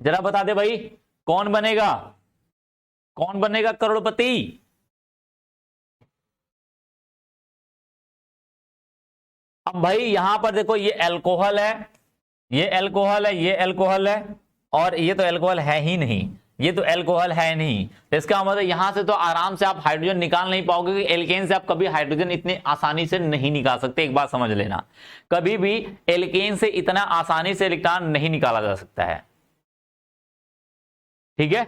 जरा बता दे भाई कौन बनेगा, कौन बनेगा करोड़पति। अब भाई यहां पर देखो ये अल्कोहल है, ये अल्कोहल है, ये अल्कोहल है, और ये तो अल्कोहल है ही नहीं, ये तो अल्कोहल है नहीं। इसका मतलब यहां से तो आराम से आप हाइड्रोजन निकाल नहीं पाओगे, क्योंकि एल्केन से आप कभी हाइड्रोजन इतने आसानी से नहीं निकाल सकते। एक बात समझ लेना, कभी भी एल्केन से इतना आसानी से इलेक्ट्रॉन नहीं निकाला जा सकता है, ठीक है,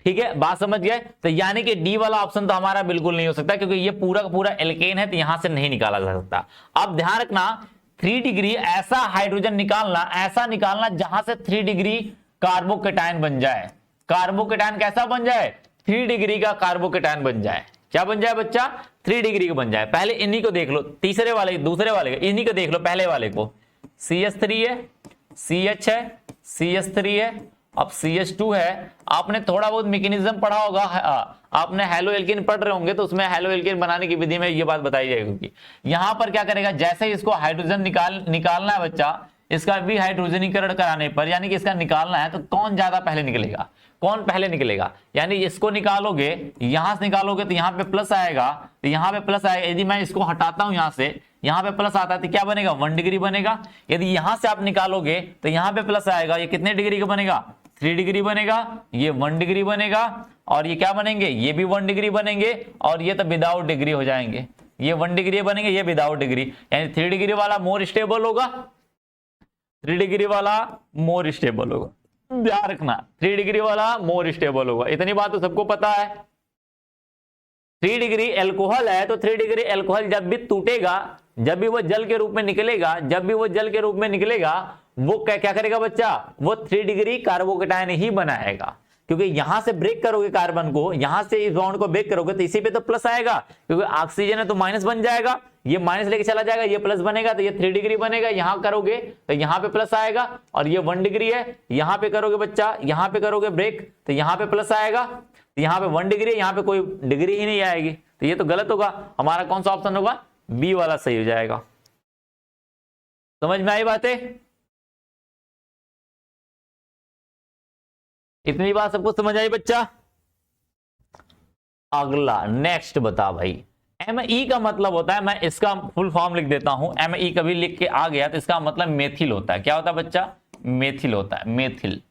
ठीक है, बात समझ गए। तो यानी कि डी वाला ऑप्शन तो हमारा बिल्कुल नहीं हो सकता, क्योंकि ये पूरा का पूरा एल्केन है, तो यहां से नहीं निकाला जा सकता। अब ध्यान रखना 3 डिग्री ऐसा हाइड्रोजन निकालना, ऐसा निकालना जहां से 3 डिग्री कार्बोकेटायन बन जाए। कार्बोकेटायन कैसा बन जाए, 3 डिग्री का कार्बोकेटायन बन जाए। क्या बन जाए बच्चा, 3 डिग्री का बन जाए। पहले इन्हीं को देख लो, तीसरे वाले दूसरे वाले इन्हीं को देख लो, पहले वाले को CH3 है, CH है, CH3 है, अब CH2 है। आपने थोड़ा बहुत मैकेनिज्म पढ़ा होगा, आपने हेलो एल्केन पढ़ रहे होंगे, तो उसमें हेलो एल्केन बनाने की विधि में ये बात बताई जाएगी। यहां पर क्या करेगा, जैसे इसको हाइड्रोजन निकालना है बच्चा, इसका भी हाइड्रोजनीकरण कराने पर, यानी कि इसका निकालना है, तो कौन ज्यादा पहले निकलेगा, कौन पहले निकलेगा। यानी इसको निकालोगे, यहां से निकालोगे तो यहां पे प्लस आएगा, तो यहां पे प्लस आएगा। यदि मैं इसको हटाता हूं यहां से, यहां पे प्लस आता है तो क्या बनेगा, 1 डिग्री बनेगा। यदि यहां से आप निकालोगे तो यहां पे प्लस आएगा, ये कितने डिग्री का बनेगा, 3 डिग्री बनेगा, ये 1 डिग्री बनेगा, और ये क्या बनेंगे, ये भी 1 डिग्री बनेंगे, और ये तो विदाउट डिग्री हो जाएंगे। ये 1 डिग्री बनेंगे, ये विदाउट डिग्री, यानी 3 डिग्री वाला मोर स्टेबल होगा, 3 डिग्री वाला मोर स्टेबल होगा। ध्यान रखना 3 डिग्री वाला मोर स्टेबल होगा, इतनी बात तो सबको पता है। 3 डिग्री एल्कोहल है तो 3 डिग्री एल्कोहल जब भी टूटेगा, जब भी वो जल के रूप में निकलेगा, जब भी वो जल के रूप में निकलेगा, वो क्या करेगा बच्चा, वो 3 डिग्री कार्बोकेटायन ही बनाएगा। क्योंकि यहां से ब्रेक करोगे कार्बन को, यहां से इस बॉन्ड को ब्रेक करोगे तो इसी पे तो प्लस आएगा, क्योंकि ऑक्सीजन है तो माइनस बन जाएगा, ये माइनस लेके चला जाएगा, ये प्लस बनेगा, तो ये 3 डिग्री बनेगा। यहां करोगे तो यहां पे प्लस आएगा, और ये 1 डिग्री है, यहां पे करोगे बच्चा, यहां पे करोगे ब्रेक तो यहां पे प्लस आएगा, तो यहां पे 1 डिग्री है, यहां पे कोई डिग्री ही नहीं आएगी, तो ये तो गलत होगा। हमारा कौन सा ऑप्शन होगा, बी वाला सही हो जाएगा। समझ में आई बातें, इतनी बात सबको समझ आई बच्चा। अगला नेक्स्ट बता भाई, ME का मतलब होता है, मैं इसका फुल फॉर्म लिख देता हूं, ME कभी लिख के आ गया तो इसका मतलब मेथिल होता है। क्या होता है बच्चा, मेथिल होता है, मेथिल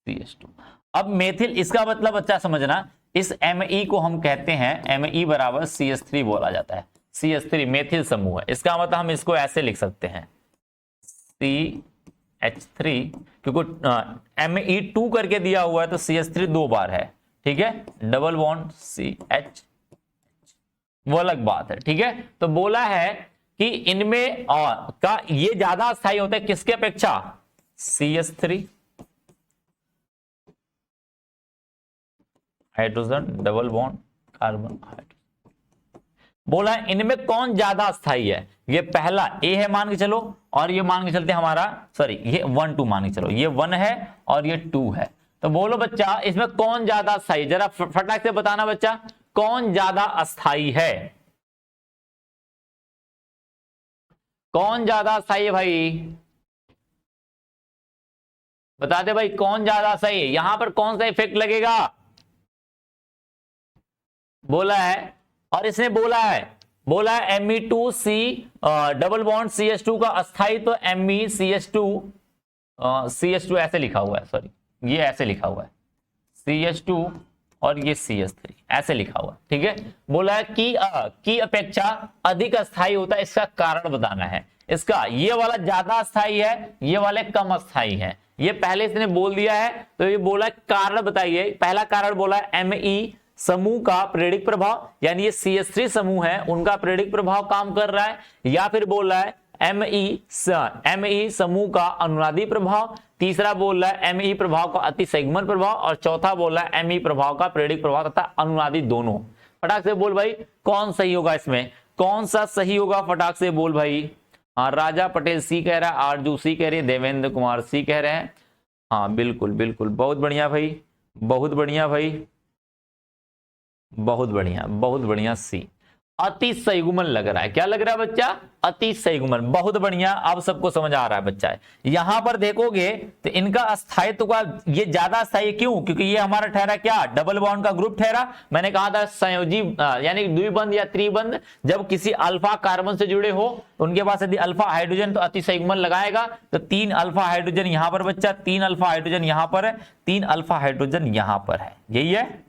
CH2। अब मेथिल इसका मतलब बच्चा समझना, इस ME को हम कहते हैं ME बराबर CH3 बोला जाता है, CH3 मेथिल समूह है। इसका मतलब हम इसको ऐसे लिख सकते हैं CH3, क्योंकि Me2 करके दिया हुआ है तो CH3 दो बार है, ठीक है, डबल बॉन्ड CH, वो अलग बात है, ठीक है। तो बोला है कि इनमें का ये ज्यादा स्थायी होता है किसके अपेक्षा, CH3 hydrogen double bond carbon hydrogen. बोला है इनमें कौन ज्यादा स्थायी है, ये पहला ए है मान के चलो, और ये मान के चलते हमारा, सॉरी ये 1 2 मान के चलो, ये 1 है और ये 2 है। तो बोलो बच्चा इसमें कौन ज्यादा स्थायी, जरा फटाक से बताना बच्चा, कौन ज्यादा अस्थाई है, कौन ज्यादा अस्थाई है भाई, बता दे भाई कौन ज्यादा सही है। यहां पर कौन सा इफेक्ट लगेगा, बोला है, और इसने बोला है Me2C डबल बॉन्ड CH2 का अस्थायित्व तो CH2 ऐसे लिखा हुआ है, सॉरी ये ऐसे लिखा हुआ है CH2 और ये CH3 ऐसे लिखा हुआ है, ठीक है। बोला है की अपेक्षा अधिक अस्थायी होता है, इसका कारण बताना है। इसका ये वाला ज्यादा अस्थायी है, ये वाले कम अस्थायी है, ये पहले इसने बोल दिया है, तो ये बोला कारण बताइए। पहला कारण बोला है Me समूह का प्रेरक प्रभाव, यानी ये CH3 समूह है उनका प्रेरक प्रभाव काम कर रहा है, या फिर बोल रहा है Me समूह का अनुनादी प्रभाव, तीसरा बोल रहा है Me प्रभाव का अति संगमन प्रभाव, और चौथा बोल रहा है Me प्रभाव का प्रेरक प्रभाव तथा अनुनादी दोनों। फटाक से बोल भाई कौन सही होगा, इसमें कौन सा सही होगा, फटाक से बोल भाई। हाँ राजा पटेल सी कह रहा है, आरजू सी कह रही है, देवेंद्र कुमार सी कह रहे हैं, हाँ बिल्कुल बिल्कुल, बहुत बढ़िया भाई, बहुत बढ़िया भाई, बहुत बढ़िया, बहुत बढ़िया सी। अति संयुग्मन लग रहा है, क्या लग रहा है बच्चा, अति संयुग्मन, बहुत बढ़िया, अब सबको समझ आ रहा है बच्चा। यहां पर देखोगे तो इनका अस्थायित्व का ये ज्यादा स्थायी क्यों, क्योंकि ये हमारा ठहरा क्या, डबल बॉन्ड का ग्रुप ठहरा। मैंने कहा था संयोजी यानी द्विबंध या त्रिबंध, जब किसी अल्फा कार्बन से जुड़े हो उनके पास यदि अल्फा हाइड्रोजन तो अति संयुग्मन लगाएगा, तो 3 अल्फा हाइड्रोजन यहां पर बच्चा, 3 अल्फा हाइड्रोजन यहां पर है, 3 अल्फा हाइड्रोजन यहां पर है, यही है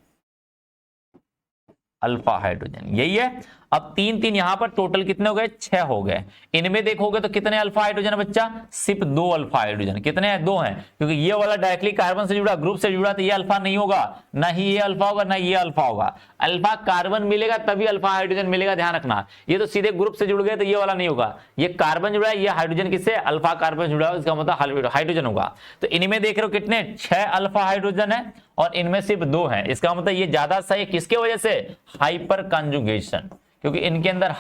अल्फा हाइड्रोजन, यही है। अब 3 3 यहां पर टोटल कितने हो गए, 6 हो गए। इनमें देखोगे तो कितने अल्फा हाइड्रोजन बच्चा, सिर्फ 2 अल्फा हाइड्रोजन, कितने हैं, 2 हैं, क्योंकि ये वाला डायरेक्टली कार्बन से जुड़ा, ग्रुप से जुड़ा, तो ये अल्फा नहीं होगा, ना ही ये अल्फा होगा, ना ये अल्फा होगा। अल्फा कार्बन मिलेगा तभी अल्फा हाइड्रोजन मिलेगा, ध्यान रखना। ये तो सीधे ग्रुप से जुड़ गए तो ये वाला नहीं होगा, ये कार्बन जुड़ा है, ये हाइड्रोजन किससे, अल्फा कार्बन जुड़ा है, इसका मतलब हाइड्रोजन होगा। तो इनमें देख रहे हो कितने, 6 अल्फा हाइड्रोजन है और इनमें सिर्फ 2 है, इसका मतलब ये ज्यादा सही किसके वजह से, हाइपर कंजुगेशन, क्योंकि इनके अंदर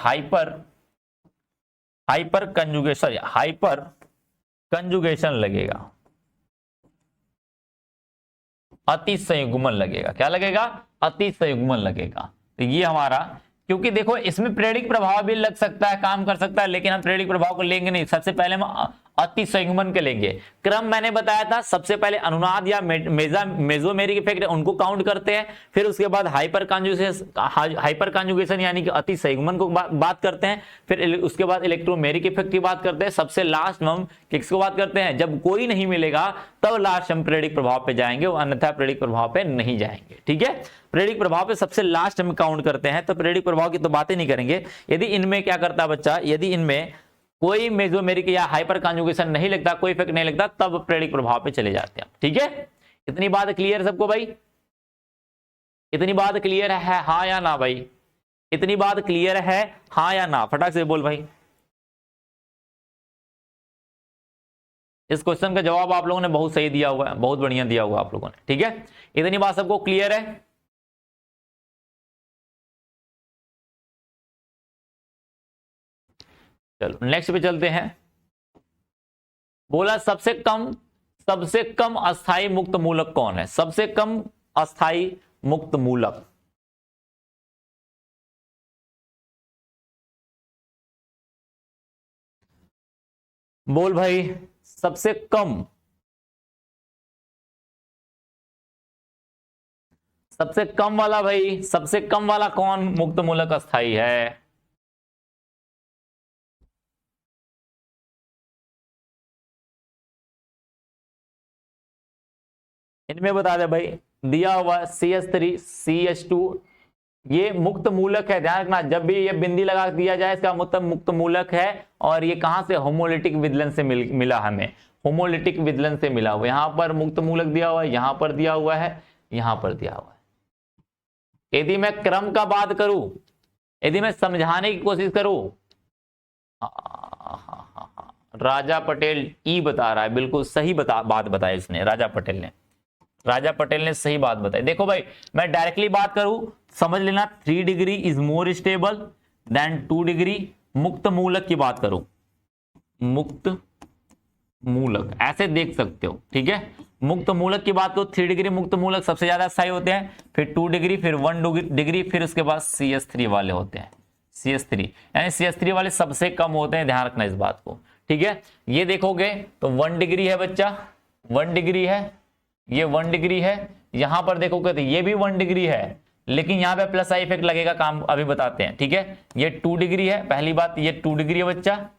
हाइपर कंजुगेशन लगेगा, अति संयुग्मन लगेगा, क्या लगेगा, अति संयुग्मन लगेगा। तो ये हमारा, क्योंकि देखो इसमें प्रेरक प्रभाव भी लग सकता है, काम कर सकता है, लेकिन हम प्रेरक प्रभाव को लेंगे नहीं, सबसे पहले हम अति संयुग्मन के लेंगे। क्रम मैंने बताया था, सबसे पहले अनुनाद या मेसोमेरिक इफेक्ट उनको काउंट करते हैं, फिर उसके बाद हाइपर कॉन्जुगेशन यानी कि अति संयुग्मन को बात करते हैं, फिर उसके बाद इलेक्ट्रोमेरिक इफेक्ट की बात करते हैं, सबसे लास्ट में हम किसको बात करते हैं, जब कोई नहीं मिलेगा तब लास्ट हम प्रेरक प्रभाव पे जाएंगे, अन्यथा प्रेरक प्रभाव पे नहीं जाएंगे, ठीक है। प्रेरक प्रभाव पे सबसे लास्ट हम काउंट करते हैं, तो प्रेरक प्रभाव की तो बातें नहीं करेंगे। यदि इनमें क्या करता है बच्चा, यदि इनमें कोई मेसोमेरिक या हाइपर कॉन्जुगेशन नहीं लगता, कोई इफेक्ट नहीं लगता, तब प्रेरिक प्रभाव पे चले जाते हैं। ठीक है, इतनी बात क्लियर सबको भाई? इतनी बात क्लियर है हाँ या ना भाई? इतनी बात क्लियर है हाँ या ना? फटाक से बोल भाई। इस क्वेश्चन का जवाब आप लोगों ने बहुत सही दिया हुआ है, बहुत बढ़िया दिया हुआ आप लोगों ने। ठीक है, इतनी बात सबको क्लियर है? चलो नेक्स्ट पे चलते हैं। बोला सबसे कम अस्थाई मुक्त मूलक कौन है? सबसे कम अस्थाई मुक्त मूलक। बोल भाई, सबसे कम वाला भाई, सबसे कम वाला कौन मुक्त मूलक अस्थाई है? इनमें बता दे भाई। दिया हुआ CH3 CH2 ये मुक्त मूलक है, ध्यान रखना। जब भी ये बिंदी लगा दिया जाए इसका मतलब मुक्त मूलक है। और ये कहां से? होमोलिटिक विदलन से मिला हमें, होमोलिटिक विदलन से मिला हुआ। यहां पर मुक्त मूलक दिया हुआ है, यहां पर दिया हुआ है, यहां पर दिया हुआ है। यदि मैं क्रम का बात करूं, यदि मैं समझाने की कोशिश करूं, राजा पटेल ई बता रहा है, बिल्कुल सही बात बताई इसने, राजा पटेल ने सही बात बताई। देखो भाई, मैं डायरेक्टली बात करूं, समझ लेना 3 degree is more stable than 2 degree. मुक्त मूलक की बात करूं, मुक्त मूलक ऐसे देख सकते हो। ठीक है, मुक्त मूलक की बात करो, 3 डिग्री मुक्त मूलक सबसे ज्यादा स्थायी होते हैं, फिर 2 डिग्री, फिर 1 डिग्री, फिर उसके बाद CH3 वाले होते हैं। CH3 यानी CH3 वाले सबसे कम होते हैं, ध्यान रखना इस बात को। ठीक है, ये देखोगे तो 1 डिग्री है बच्चा, 1 डिग्री है, ये 1 डिग्री है। यहां पर देखोगे तो ये भी 1 डिग्री है, लेकिन यहां पे प्लस आई इफेक्ट लगेगा, काम अभी बताते हैं। ठीक है, ये 2 डिग्री है, पहली बात ये 2 डिग्री है बच्चा,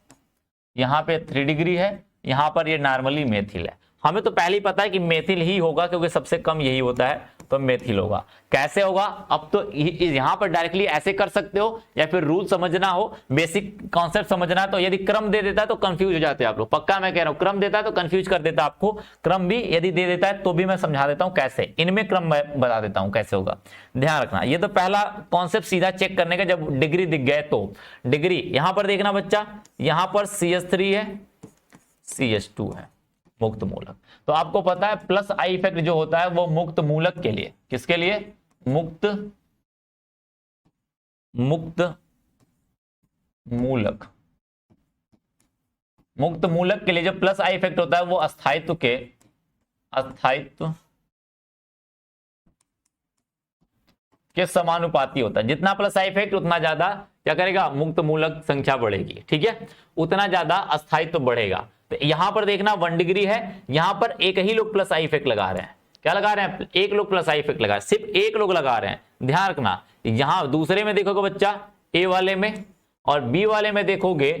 यहां पे 3 डिग्री है, यहां पर ये नॉर्मली मेथिल है। हमें तो पहले ही पता है कि मेथिल ही होगा, क्योंकि सबसे कम यही होता है, तो मेथिल होगा। कैसे होगा? अब तो यहां पर डायरेक्टली ऐसे कर सकते हो, या फिर रूल समझना हो, बेसिक कॉन्सेप्ट समझना। तो यदि क्रम दे देता है तो कंफ्यूज हो जाते हैं आप लोग, पक्का मैं कह रहा हूं। क्रम देता है तो कंफ्यूज कर देता है आपको, क्रम भी यदि दे देता है तो भी मैं समझा देता हूं कैसे। इनमें क्रम मैं बता देता हूं कैसे होगा, ध्यान रखना। ये तो पहला कॉन्सेप्ट सीधा चेक करने का, जब डिग्री दिख गए तो। डिग्री यहां पर देखना बच्चा, यहां पर CH3 है, CH2 है, मुक्त मूलक। तो आपको पता है प्लस आई इफेक्ट जो होता है वो मुक्त मूलक के लिए, किसके लिए? मुक्त मूलक के लिए जब प्लस आई इफेक्ट होता है वो अस्थायित्व के समानुपाती होता है। जितना प्लस आई इफेक्ट उतना ज्यादा क्या करेगा? मुक्त मूलक संख्या बढ़ेगी। ठीक है, उतना ज्यादा अस्थायित्व बढ़ेगा। तो यहां पर देखना 1 डिग्री है, यहां पर एक ही लोग प्लस आई इफेक्ट लगा रहे हैं। क्या लगा रहे हैं? एक लोग प्लस आई इफेक्ट लगा रहे हैं, सिर्फ एक लोग लगा रहे हैं। ध्यान रखना, यहां दूसरे में देखोगे बच्चा, ए वाले में और बी वाले में देखोगे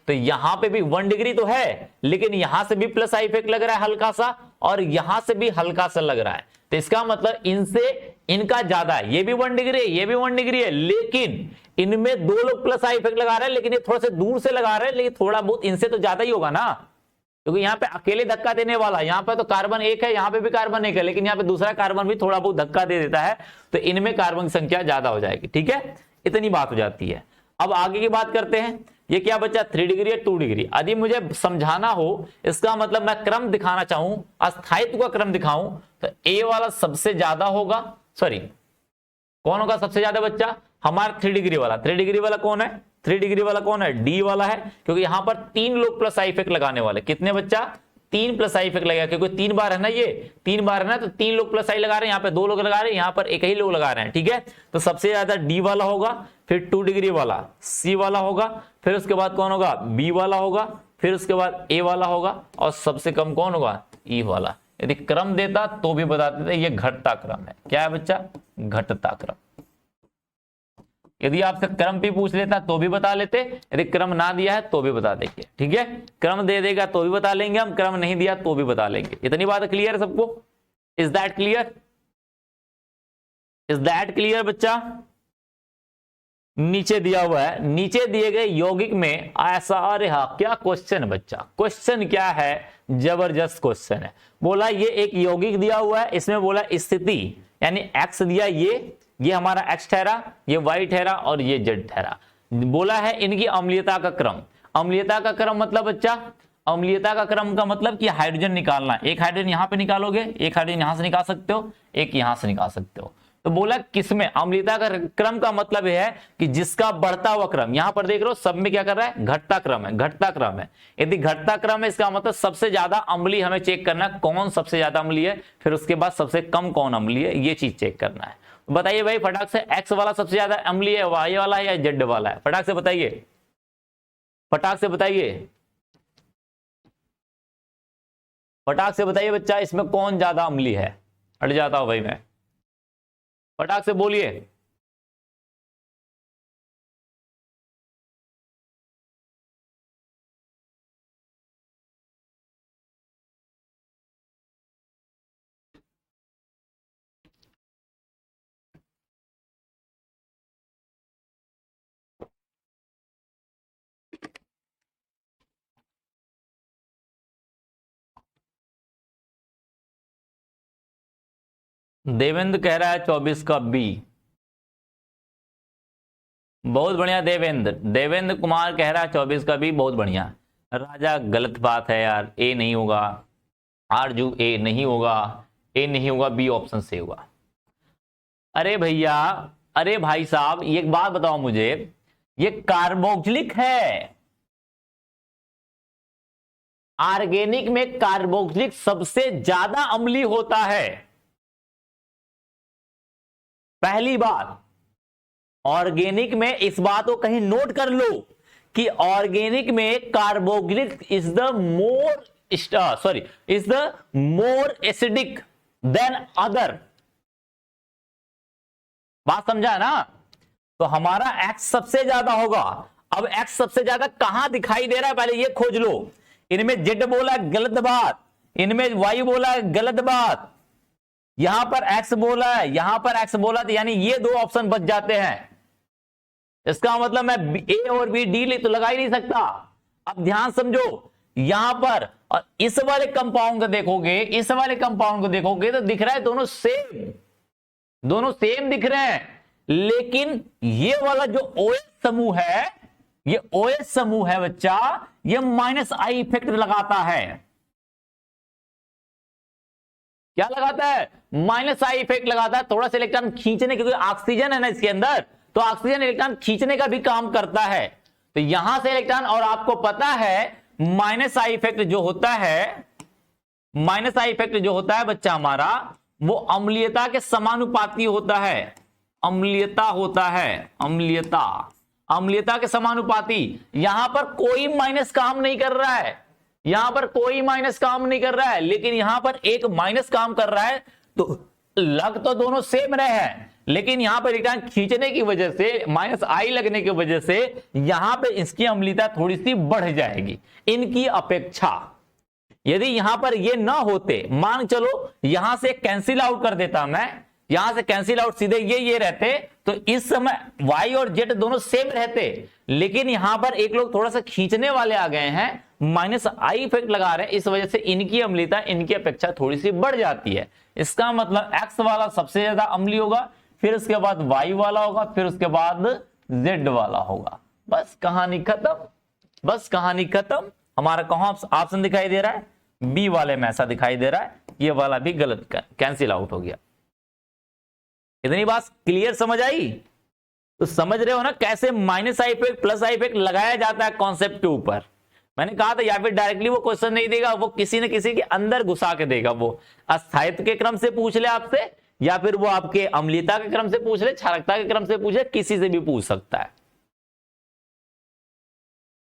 तो यहां पे भी 1 डिग्री तो है, लेकिन यहां से भी प्लस आई इफेक्ट लग रहा है हल्का सा, और यहां से भी हल्का सा लग रहा है। तो इसका मतलब इनसे इनका ज्यादा है। ये भी 1 डिग्री है, ये भी 1 डिग्री है, लेकिन इनमें 2 लोग प्लस आई इफेक्ट लगा रहे हैं, लेकिन ये थोड़ा सा दूर से लगा रहे हैं, लेकिन थोड़ा बहुत इनसे तो ज्यादा ही होगा ना, क्योंकि यहाँ पे अकेले धक्का देने वाला, यहाँ पे तो कार्बन एक है, यहाँ पे भी कार्बन एक है, लेकिन यहाँ पे दूसरा कार्बन भी थोड़ा बहुत धक्का दे देता है, तो इनमें कार्बन की संख्या ज्यादा हो जाएगी। ठीक है, इतनी बात हो जाती है। अब आगे की बात करते हैं। ये क्या बच्चा? 3 डिग्री है, 2 डिग्री। यदि मुझे समझाना हो, इसका मतलब मैं क्रम दिखाना चाहूं, अस्थायित्व का क्रम दिखाऊं, तो ए वाला सबसे ज्यादा होगा। सॉरी, कौन होगा सबसे ज्यादा बच्चा? हमारा 3 डिग्री वाला। 3 डिग्री वाला कौन है? 3 डिग्री वाला कौन है? डी वाला है, क्योंकि यहां पर 3 लोग प्लस आई इफेक्ट लगाने वाले। कितने बच्चा? 3 प्लस आई इफेक्ट लगेगा, क्योंकि 3 बार है ना, ये 3 बार है ना, तो 3 लोग प्लस आई लगा रहे हैं, यहाँ पे 2 लोग लगा रहे हैं, यहाँ पर एक ही लोग लगा रहे हैं। ठीक है, तो सबसे ज्यादा डी वाला होगा, फिर 2 डिग्री वाला सी वाला होगा, फिर उसके बाद कौन होगा? बी वाला होगा, फिर उसके बाद ए वाला होगा, और सबसे कम कौन होगा? ई वाला। यदि क्रम देता तो भी बता देते, ये घटता क्रम है। क्या है बच्चा? घटता क्रम। यदि आपसे क्रम भी पूछ लेता तो भी बता लेते, यदि क्रम ना दिया है तो भी बता देंगे। ठीक है, क्रम दे देगा तो भी बता लेंगे हम, क्रम नहीं दिया तो भी बता लेंगे। इतनी बात क्लियर है सबको? Is that clear? Is that clear बच्चा? नीचे दिया हुआ है, नीचे दिए गए यौगिक में ऐसा, अरे हाँ क्या क्वेश्चन है बच्चा, क्वेश्चन क्या है, जबरदस्त क्वेश्चन है। बोला ये एक यौगिक दिया हुआ है, इसमें बोला स्थिति यानी एक्स दिया, ये हमारा एक्स ठहरा, ये वाई ठहरा और ये जेड ठहरा। बोला है इनकी अम्लीयता का क्रम। अम्लीयता का क्रम मतलब बच्चा, अम्लीयता का क्रम का मतलब कि हाइड्रोजन निकालना, एक हाइड्रोजन यहां पे निकालोगे, एक हाइड्रोजन यहां से निकाल सकते हो, एक यहां से निकाल सकते हो। तो बोला किसमें अम्लीयता का क्रम का मतलब यह है कि जिसका बढ़ता हुआ क्रम, यहां पर देख रहे हो सब में क्या कर रहा है, घटता क्रम है, घटता क्रम है। यदि घटता क्रम है इसका मतलब सबसे ज्यादा अम्लीय हमें चेक करना है, कौन सबसे ज्यादा अम्लीय है, फिर उसके बाद सबसे कम कौन अम्लीय है, ये चीज चेक करना है। तो बताइए भाई फटाक से, एक्स वाला सबसे ज्यादा अम्लीय है, वाई वाला है या जेड वाला है, फटाक से बताइए, फटाक से बताइए, फटाक से बताइए बच्चा, इसमें कौन ज्यादा अम्लीय है। हट जाता हूं भाई मैं, फटाक से बोलिए। देवेंद्र कह रहा है 24 का बी। बहुत बढ़िया देवेंद्र, देवेंद्र कुमार कह रहा है 24 का बी, बहुत बढ़िया। राजा गलत बात है यार, ए नहीं होगा, आरजू ए नहीं होगा, ए नहीं होगा, बी ऑप्शन से होगा। अरे भैया, अरे भाई साहब एक बात बताओ मुझे, ये कार्बोक्सिलिक है, ऑर्गेनिक में कार्बोक्सिलिक सबसे ज्यादा अम्लीय होता है। पहली बात, ऑर्गेनिक में इस बात को कहीं नोट कर लो कि ऑर्गेनिक में carboxylic is the more is the more acidic then other. बात समझा ना? तो हमारा एक्स सबसे ज्यादा होगा। अब एक्स सबसे ज्यादा कहां दिखाई दे रहा है पहले ये खोज लो। इनमें जेड बोला गलत बात, इनमें वाई बोला गलत बात, यहां पर एक्स बोला है, यहां पर एक्स बोला, तो यानी ये दो ऑप्शन बच जाते हैं। इसका मतलब मैं ए और बी डी तो लगा ही नहीं सकता। अब ध्यान समझो, यहां पर और इस वाले कंपाउंड को देखोगे, इस वाले कंपाउंड को देखोगे तो दिख रहा है दोनों सेम, दोनों सेम दिख रहे हैं, लेकिन ये वाला जो OH समूह है, ये OH समूह है बच्चा, ये -I इफेक्ट लगाता है। क्या लगाता है? -I इफेक्ट लगाता है। थोड़ा सा इलेक्ट्रॉन खींचने के, ऑक्सीजन है ना इसके अंदर, तो ऑक्सीजन इलेक्ट्रॉन खींचने का भी काम करता है। तो यहां से इलेक्ट्रॉन, और आपको पता है -I इफेक्ट जो होता है, -I इफेक्ट जो होता है बच्चा हमारा, वो अम्लीयता के समानुपाती होता है। अम्लीयता होता है, अम्लीयता, अम्लीयता के समानुपाती। यहां पर कोई माइनस काम नहीं कर रहा है, यहां पर कोई माइनस काम नहीं कर रहा है, लेकिन यहां पर एक माइनस काम कर रहा है। तो लग तो दोनों सेम रहे हैं, लेकिन यहां पर इलेक्ट्रॉन खींचने की वजह से, -I लगने की वजह से यहां पर इसकी अम्लीयता थोड़ी सी बढ़ जाएगी इनकी अपेक्षा। यदि यहां पर ये ना होते, मान चलो यहां से कैंसिल आउट कर देता मैं, यहां से कैंसिल आउट, सीधे ये रहते, तो इस समय वाई और जेड दोनों सेम रहते, लेकिन यहां पर एक लोग थोड़ा सा खींचने वाले आ गए हैं, -I इफेक्ट लगा रहे हैं, इस वजह से इनकी अम्लीयता इनकी अपेक्षा थोड़ी सी बढ़ जाती है। इसका मतलब एक्स वाला सबसे ज्यादा अम्लीय होगा, फिर उसके बाद वाई वाला होगा, फिर उसके बाद जेड वाला होगा। बस कहानी खत्म, बस कहानी खत्म। हमारा कहां ऑप्शन दिखाई दे रहा है? बी वाले में ऐसा दिखाई दे रहा है, ये वाला भी गलत कैंसिल आउट हो गया। इतनी बात क्लियर समझ आई? तो समझ रहे हो ना कैसे -I इफेक्ट +I इफेक्ट लगाया जाता है कॉन्सेप्ट के ऊपर। मैंने कहा था या फिर डायरेक्टली वो क्वेश्चन नहीं देगा, वो किसी न किसी के अंदर घुसा के देगा। वो अस्थायित्व के क्रम से पूछ ले आपसे, या फिर वो आपके अम्लीयता के क्रम से पूछ ले, क्षारकता के क्रम से पूछ ले, किसी से भी पूछ सकता है।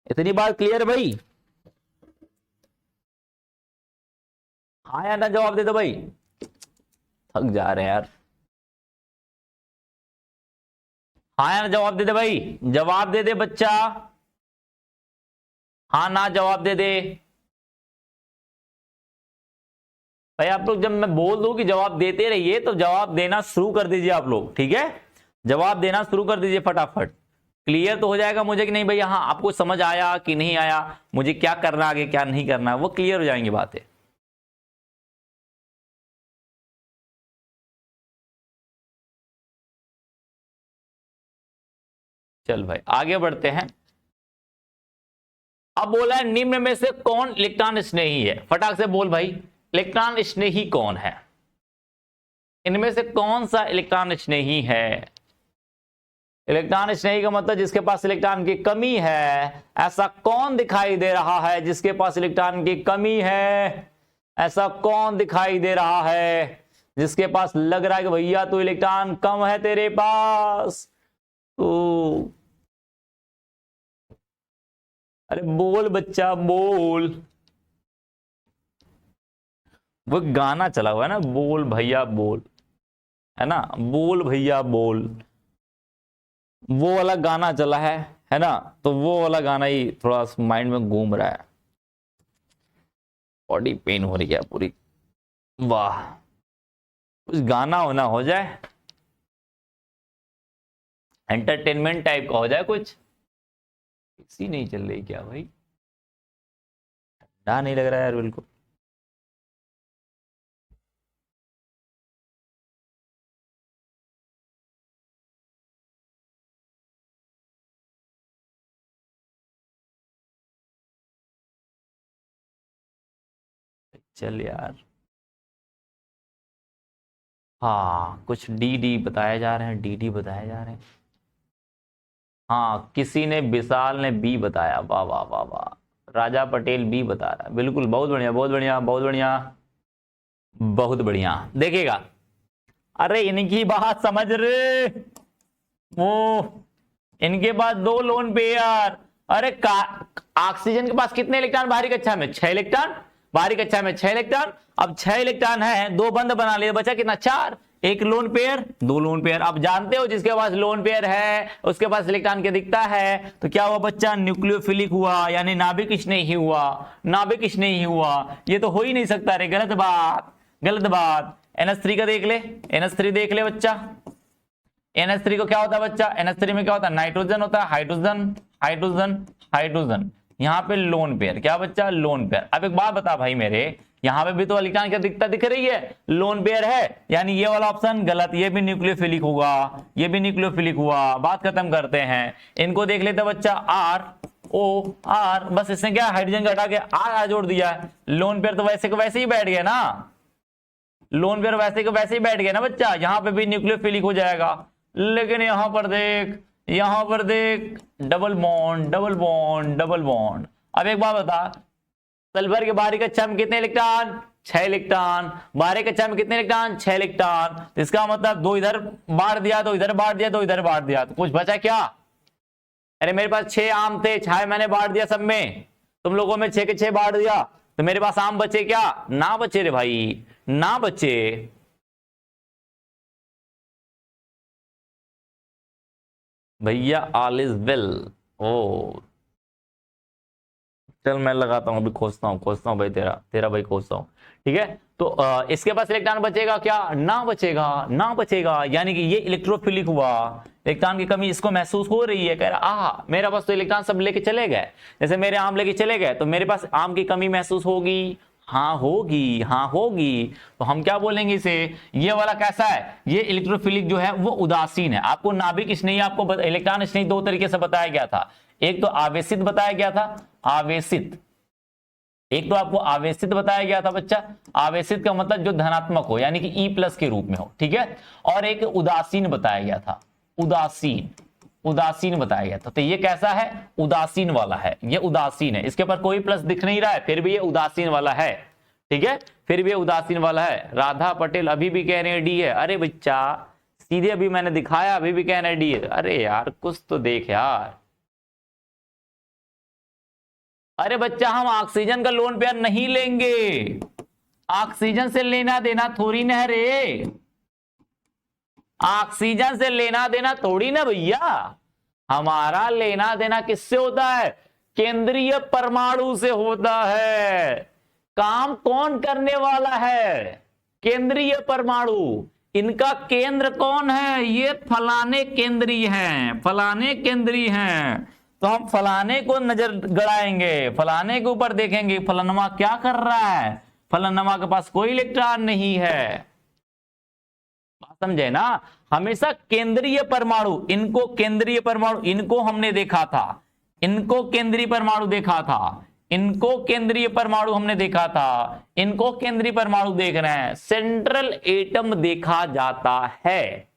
इतनी बात क्लियर भाई? हाँ या ना जवाब दे दो भाई, थक जा रहे हैं यार। हाँ या ना जवाब दे दे भाई, जवाब दे दे बच्चा, हाँ ना जवाब दे दे भाई। आप लोग जब मैं बोल दूं कि जवाब देते रहिए तो जवाब देना शुरू कर दीजिए आप लोग, ठीक है? जवाब देना शुरू कर दीजिए फटाफट। क्लियर तो हो जाएगा मुझे कि नहीं भाई, हाँ आपको समझ आया कि नहीं आया, मुझे क्या करना आगे क्या नहीं करना, वो क्लियर हो जाएंगी बातें। चल भाई आगे बढ़ते हैं। अब बोला है निम्न में से कौन इलेक्ट्रॉन स्नेही है, फटाक से बोल भाई, इलेक्ट्रॉन स्नेही कौन है, इनमें से कौन सा इलेक्ट्रॉन स्नेही है। इलेक्ट्रॉन स्नेही का मतलब जिसके पास इलेक्ट्रॉन की कमी है। ऐसा कौन दिखाई दे रहा है जिसके पास इलेक्ट्रॉन की कमी है, ऐसा कौन दिखाई दे रहा है जिसके पास लग रहा है कि भैया तो इलेक्ट्रॉन कम है तेरे पास, तो अरे बोल बच्चा बोल। वो गाना चला हुआ है ना, बोल भैया बोल, है ना, बोल भैया बोल, वो वाला गाना चला है ना, तो वो वाला गाना ही थोड़ा माइंड में घूम रहा है, बॉडी पेन हो रही है पूरी। वाह, कुछ गाना होना हो जाए, एंटरटेनमेंट टाइप का हो जाए कुछ। इसी नहीं चल रही क्या भाई, ठंडा नहीं लग रहा है यार बिल्कुल। चल यार, हाँ कुछ डी डी बताए जा रहे हैं, डी डी बताए जा रहे हैं। हाँ किसी ने, विशाल ने बी बताया, वाह वाह वाह वाह, राजा पटेल बी बता रहा है, बिल्कुल बहुत बढ़िया बहुत बढ़िया बहुत बढ़िया बहुत बढ़िया। देखिएगा, अरे इनकी बात समझ रहे, वो इनके पास दो लोन पेयर, अरे ऑक्सीजन के पास कितने इलेक्ट्रॉन बाहरी कक्षा में, 6 इलेक्ट्रॉन, बाहरी कक्षा में 6 इलेक्ट्रॉन। अब 6 इलेक्ट्रॉन है, दो बंद बना लिए, बचा कितना, 4, एक लोन पेयर, दो लोन पेयर। अब जानते हो जिसके पास लोन पेयर है उसके पास इलेक्ट्रॉन क्या दिखता है, तो क्या हुआ बच्चा, न्यूक्लियोफिलिक हुआ, यानी नाभिक स्नेही हुआ, नाभिक स्नेही हुआ। ये तो हो ही नहीं सकता रे, गलत बात, गलत बात। NH3 का देख ले, NH3 देख ले बच्चा, NH3 को क्या होता है बच्चा, NH3 में क्या होता है, नाइट्रोजन होता है, हाइड्रोजन हाइड्रोजन हाइड्रोजन, यहाँ पे लोन पेयर, क्या बच्चा, लोन पेयर। अब एक बात बता भाई मेरे, यहाँ पे भी तो इलेक्ट्रॉन क्या दिखता दिख रही है, लोन पेयर है, यानी ये वाला ऑप्शन गलत, ये भी न्यूक्लियोफिलिक होगा, ये भी न्यूक्लियोफिलिक हुआ। बात खत्म करते हैं, इनको देख लेते बच्चा, ROR, बस इसने क्या हाइड्रोजन का हटा के R जोड़ दिया है। लोन पेयर तो वैसे को वैसे ही बैठ गया ना, लोन पेयर वैसे को वैसे ही बैठ गया ना बच्चा, यहाँ पे भी न्यूक्लियोफिलिक हो जाएगा। लेकिन यहां पर देख, यहां पर देख, double bond double bond double bond. अब एक बात बता, सल्फर के बाहरी कक्षा में कितने इलेक्ट्रॉन, 6 इलेक्ट्रॉन, बाहरी कक्षा में कितने इलेक्ट्रॉन, 6 इलेक्ट्रॉन। तो इसका मतलब दो इधर बांट दिया, तो इधर बांट दिया, तो इधर बांट दिया, तो कुछ बचा क्या। अरे मेरे पास 6 आम थे, 6 मैंने बांट दिया सब में, तुम लोगों में 6 के 6 बांट दिया, तो मेरे पास आम बचे क्या, ना बचे रे भाई, ना बचे। भैया ऑल इज वेल। ओ चल मैं लगाता हूँ, अभी खोजता हूँ भाई, तेरा भाई खोजता हूँ, ठीक है। तो इसके पास इलेक्ट्रॉन बचेगा क्या, ना बचेगा, ना बचेगा, यानी कि ये इलेक्ट्रोफिलिक हुआ, इलेक्ट्रॉन की कमी इसको महसूस हो रही है, कह रहा मेरा पास तो इलेक्ट्रॉन सब लेके चले गए, जैसे मेरे आम लेके चले गए, तो मेरे पास आम की कमी महसूस होगी, हाँ होगी, हाँ होगी। तो हम क्या बोलेंगे इसे, ये वाला कैसा है, ये इलेक्ट्रोफिलिक जो है वो उदासीन है। आपको नाभिक स्नेही, आपको इलेक्ट्रॉन स्नेही दो तरीके से बताया गया था, एक तो आवेशित बताया गया था, आवेशित, एक तो आपको आवेशित बताया गया था बच्चा, आवेशित का मतलब जो धनात्मक हो, यानी कि E+ के रूप में हो, ठीक है। और एक उदासीन बताया गया था, उदासीन, उदासीन बताया गया था। तो ये कैसा है, उदासीन वाला है, ये उदासीन है, इसके ऊपर कोई प्लस दिख नहीं रहा है, फिर भी ये उदासीन वाला है, ठीक है, फिर भी ये उदासीन वाला है। राधा पटेल अभी भी कह रहे हैं डी है, अरे बच्चा सीधे अभी मैंने दिखाया, अभी भी कह रहे हैं डी है, अरे यार कुछ तो देख यार। अरे बच्चा हम ऑक्सीजन का लोन पेयर नहीं लेंगे, ऑक्सीजन से लेना देना थोड़ी ना है रे, ऑक्सीजन से लेना देना थोड़ी ना भैया, हमारा लेना देना किससे होता है, केंद्रीय परमाणु से होता है। काम कौन करने वाला है, केंद्रीय परमाणु, इनका केंद्र कौन है? ये फलाने केंद्रीय हैं, फलाने केंद्रीय हैं। तो हम फलाने को नजर गड़ाएंगे, फलाने के ऊपर देखेंगे फलानमा क्या कर रहा है। फलानमा के पास कोई इलेक्ट्रॉन नहीं है, बात समझे ना। हमेशा केंद्रीय परमाणु, इनको केंद्रीय परमाणु, इनको हमने देखा था, इनको केंद्रीय परमाणु देखा था, इनको केंद्रीय परमाणु हमने देखा था, इनको केंद्रीय परमाणु देख रहे हैं। सेंट्रल एटम देखा जाता है,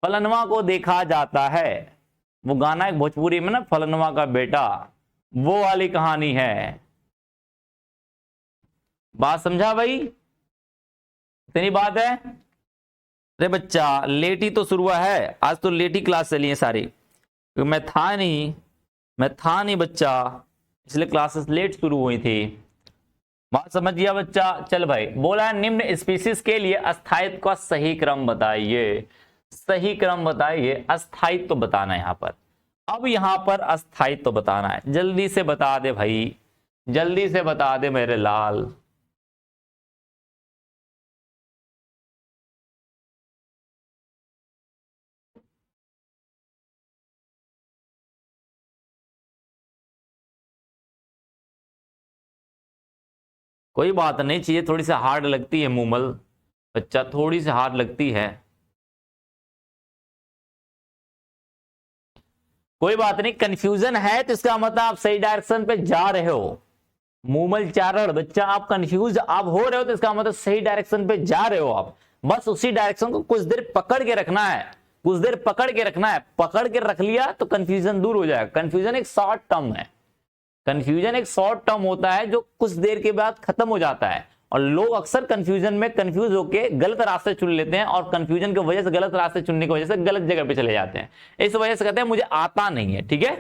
फलनवा को देखा जाता है। वो गाना एक भोजपुरी में ना, फलनवा का बेटा, वो वाली कहानी है। बात समझा भाई? इतनी बात है। अरे बच्चा लेट ही तो शुरू हुआ है, आज तो लेट ही क्लास चली है सारी, क्योंकि मैं था नहीं बच्चा, इसलिए क्लासेस लेट शुरू हुई थी। बात समझ गया बच्चा? चल भाई, बोला है निम्न स्पीशीज के लिए अस्थायित्व का सही क्रम बताइए। सही क्रम बताइए, अस्थायित्व तो बताना है यहां पर। अब यहां पर अस्थायित्व तो बताना है, जल्दी से बता दे भाई, जल्दी से बता दे मेरे लाल। कोई बात नहीं, चाहिए थोड़ी सी हार्ड लगती है मूमल बच्चा, थोड़ी सी हार्ड लगती है, कोई बात नहीं। कंफ्यूजन है तो इसका मतलब आप सही डायरेक्शन पे जा रहे हो। मूमल चारण बच्चा, आप कंफ्यूज आप हो रहे हो तो इसका मतलब सही डायरेक्शन पे जा रहे हो आप। बस उसी डायरेक्शन को कुछ देर पकड़ के रखना है, कुछ देर पकड़ के रखना है। पकड़ के रख लिया तो कंफ्यूजन दूर हो जाएगा। कंफ्यूजन एक शॉर्ट टर्म है, कंफ्यूजन एक शॉर्ट टर्म होता है जो कुछ देर के बाद खत्म हो जाता है। और लोग अक्सर कंफ्यूजन में कंफ्यूज होकर गलत रास्ते चुन लेते हैं, और कंफ्यूजन की वजह से, गलत रास्ते चुनने की वजह से गलत जगह पे चले जाते हैं। इस वजह से कहते हैं मुझे आता नहीं है। ठीक है,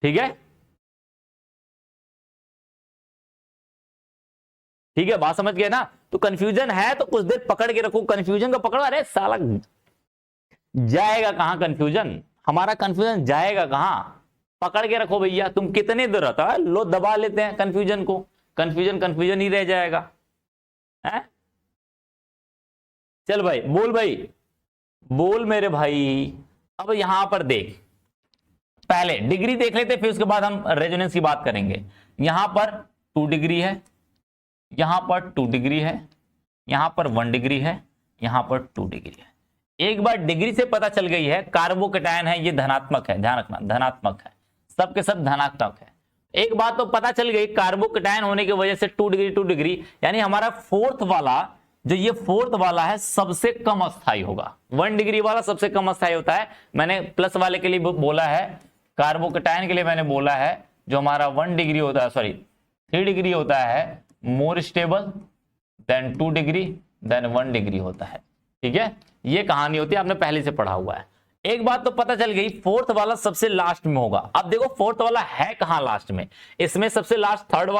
ठीक है, ठीक है, बात समझ गए ना। तो कंफ्यूजन है तो कुछ देर पकड़ के रखो, कंफ्यूजन को पकड़ो। अरे साला जाएगा कहां कंफ्यूजन, हमारा कंफ्यूजन जाएगा कहां, पकड़ के रखो भैया। तुम कितने देर रहता है, लो दबा लेते हैं कंफ्यूजन को, कंफ्यूजन कंफ्यूजन ही रह जाएगा है? चल भाई बोल, भाई बोल मेरे भाई। अब यहां पर देख, पहले डिग्री देख लेते, फिर उसके बाद हम रेजोनेंस की बात करेंगे। यहां पर 2 डिग्री है, यहां पर 2 डिग्री है, यहां पर 1 डिग्री है, यहां पर 2 डिग्री है। एक बार डिग्री से पता चल गई है कार्बोकेटायन है, ये धनात्मक है, ध्यान रखना धनात्मक है, सब के सब धनात्मक है। एक बात तो पता चल गई, कार्बोकेटायन होने की वजह से 2 डिग्री 2 डिग्री, यानी हमारा फोर्थ वाला, जो ये फोर्थ वाला है सबसे कम अस्थायी होगा। 1 डिग्री वाला सबसे कम अस्थायी होता है। मैंने प्लस वाले के लिए बोला है, कार्बोकेटायन के लिए मैंने बोला है जो हमारा 1 डिग्री होता है, सॉरी 3 डिग्री होता है, more stable than 2 degree than 1 degree होता है। ठीक है, ये कहानी होती है, आपने पहले से पढ़ा हुआ है। एक बात तो पता चल गई, फोर्थ वाला सबसे लास्ट में होगा। अब देखो फोर्थ वाला है कहां लास्ट में, इसमें सबसे लास्ट थर्ड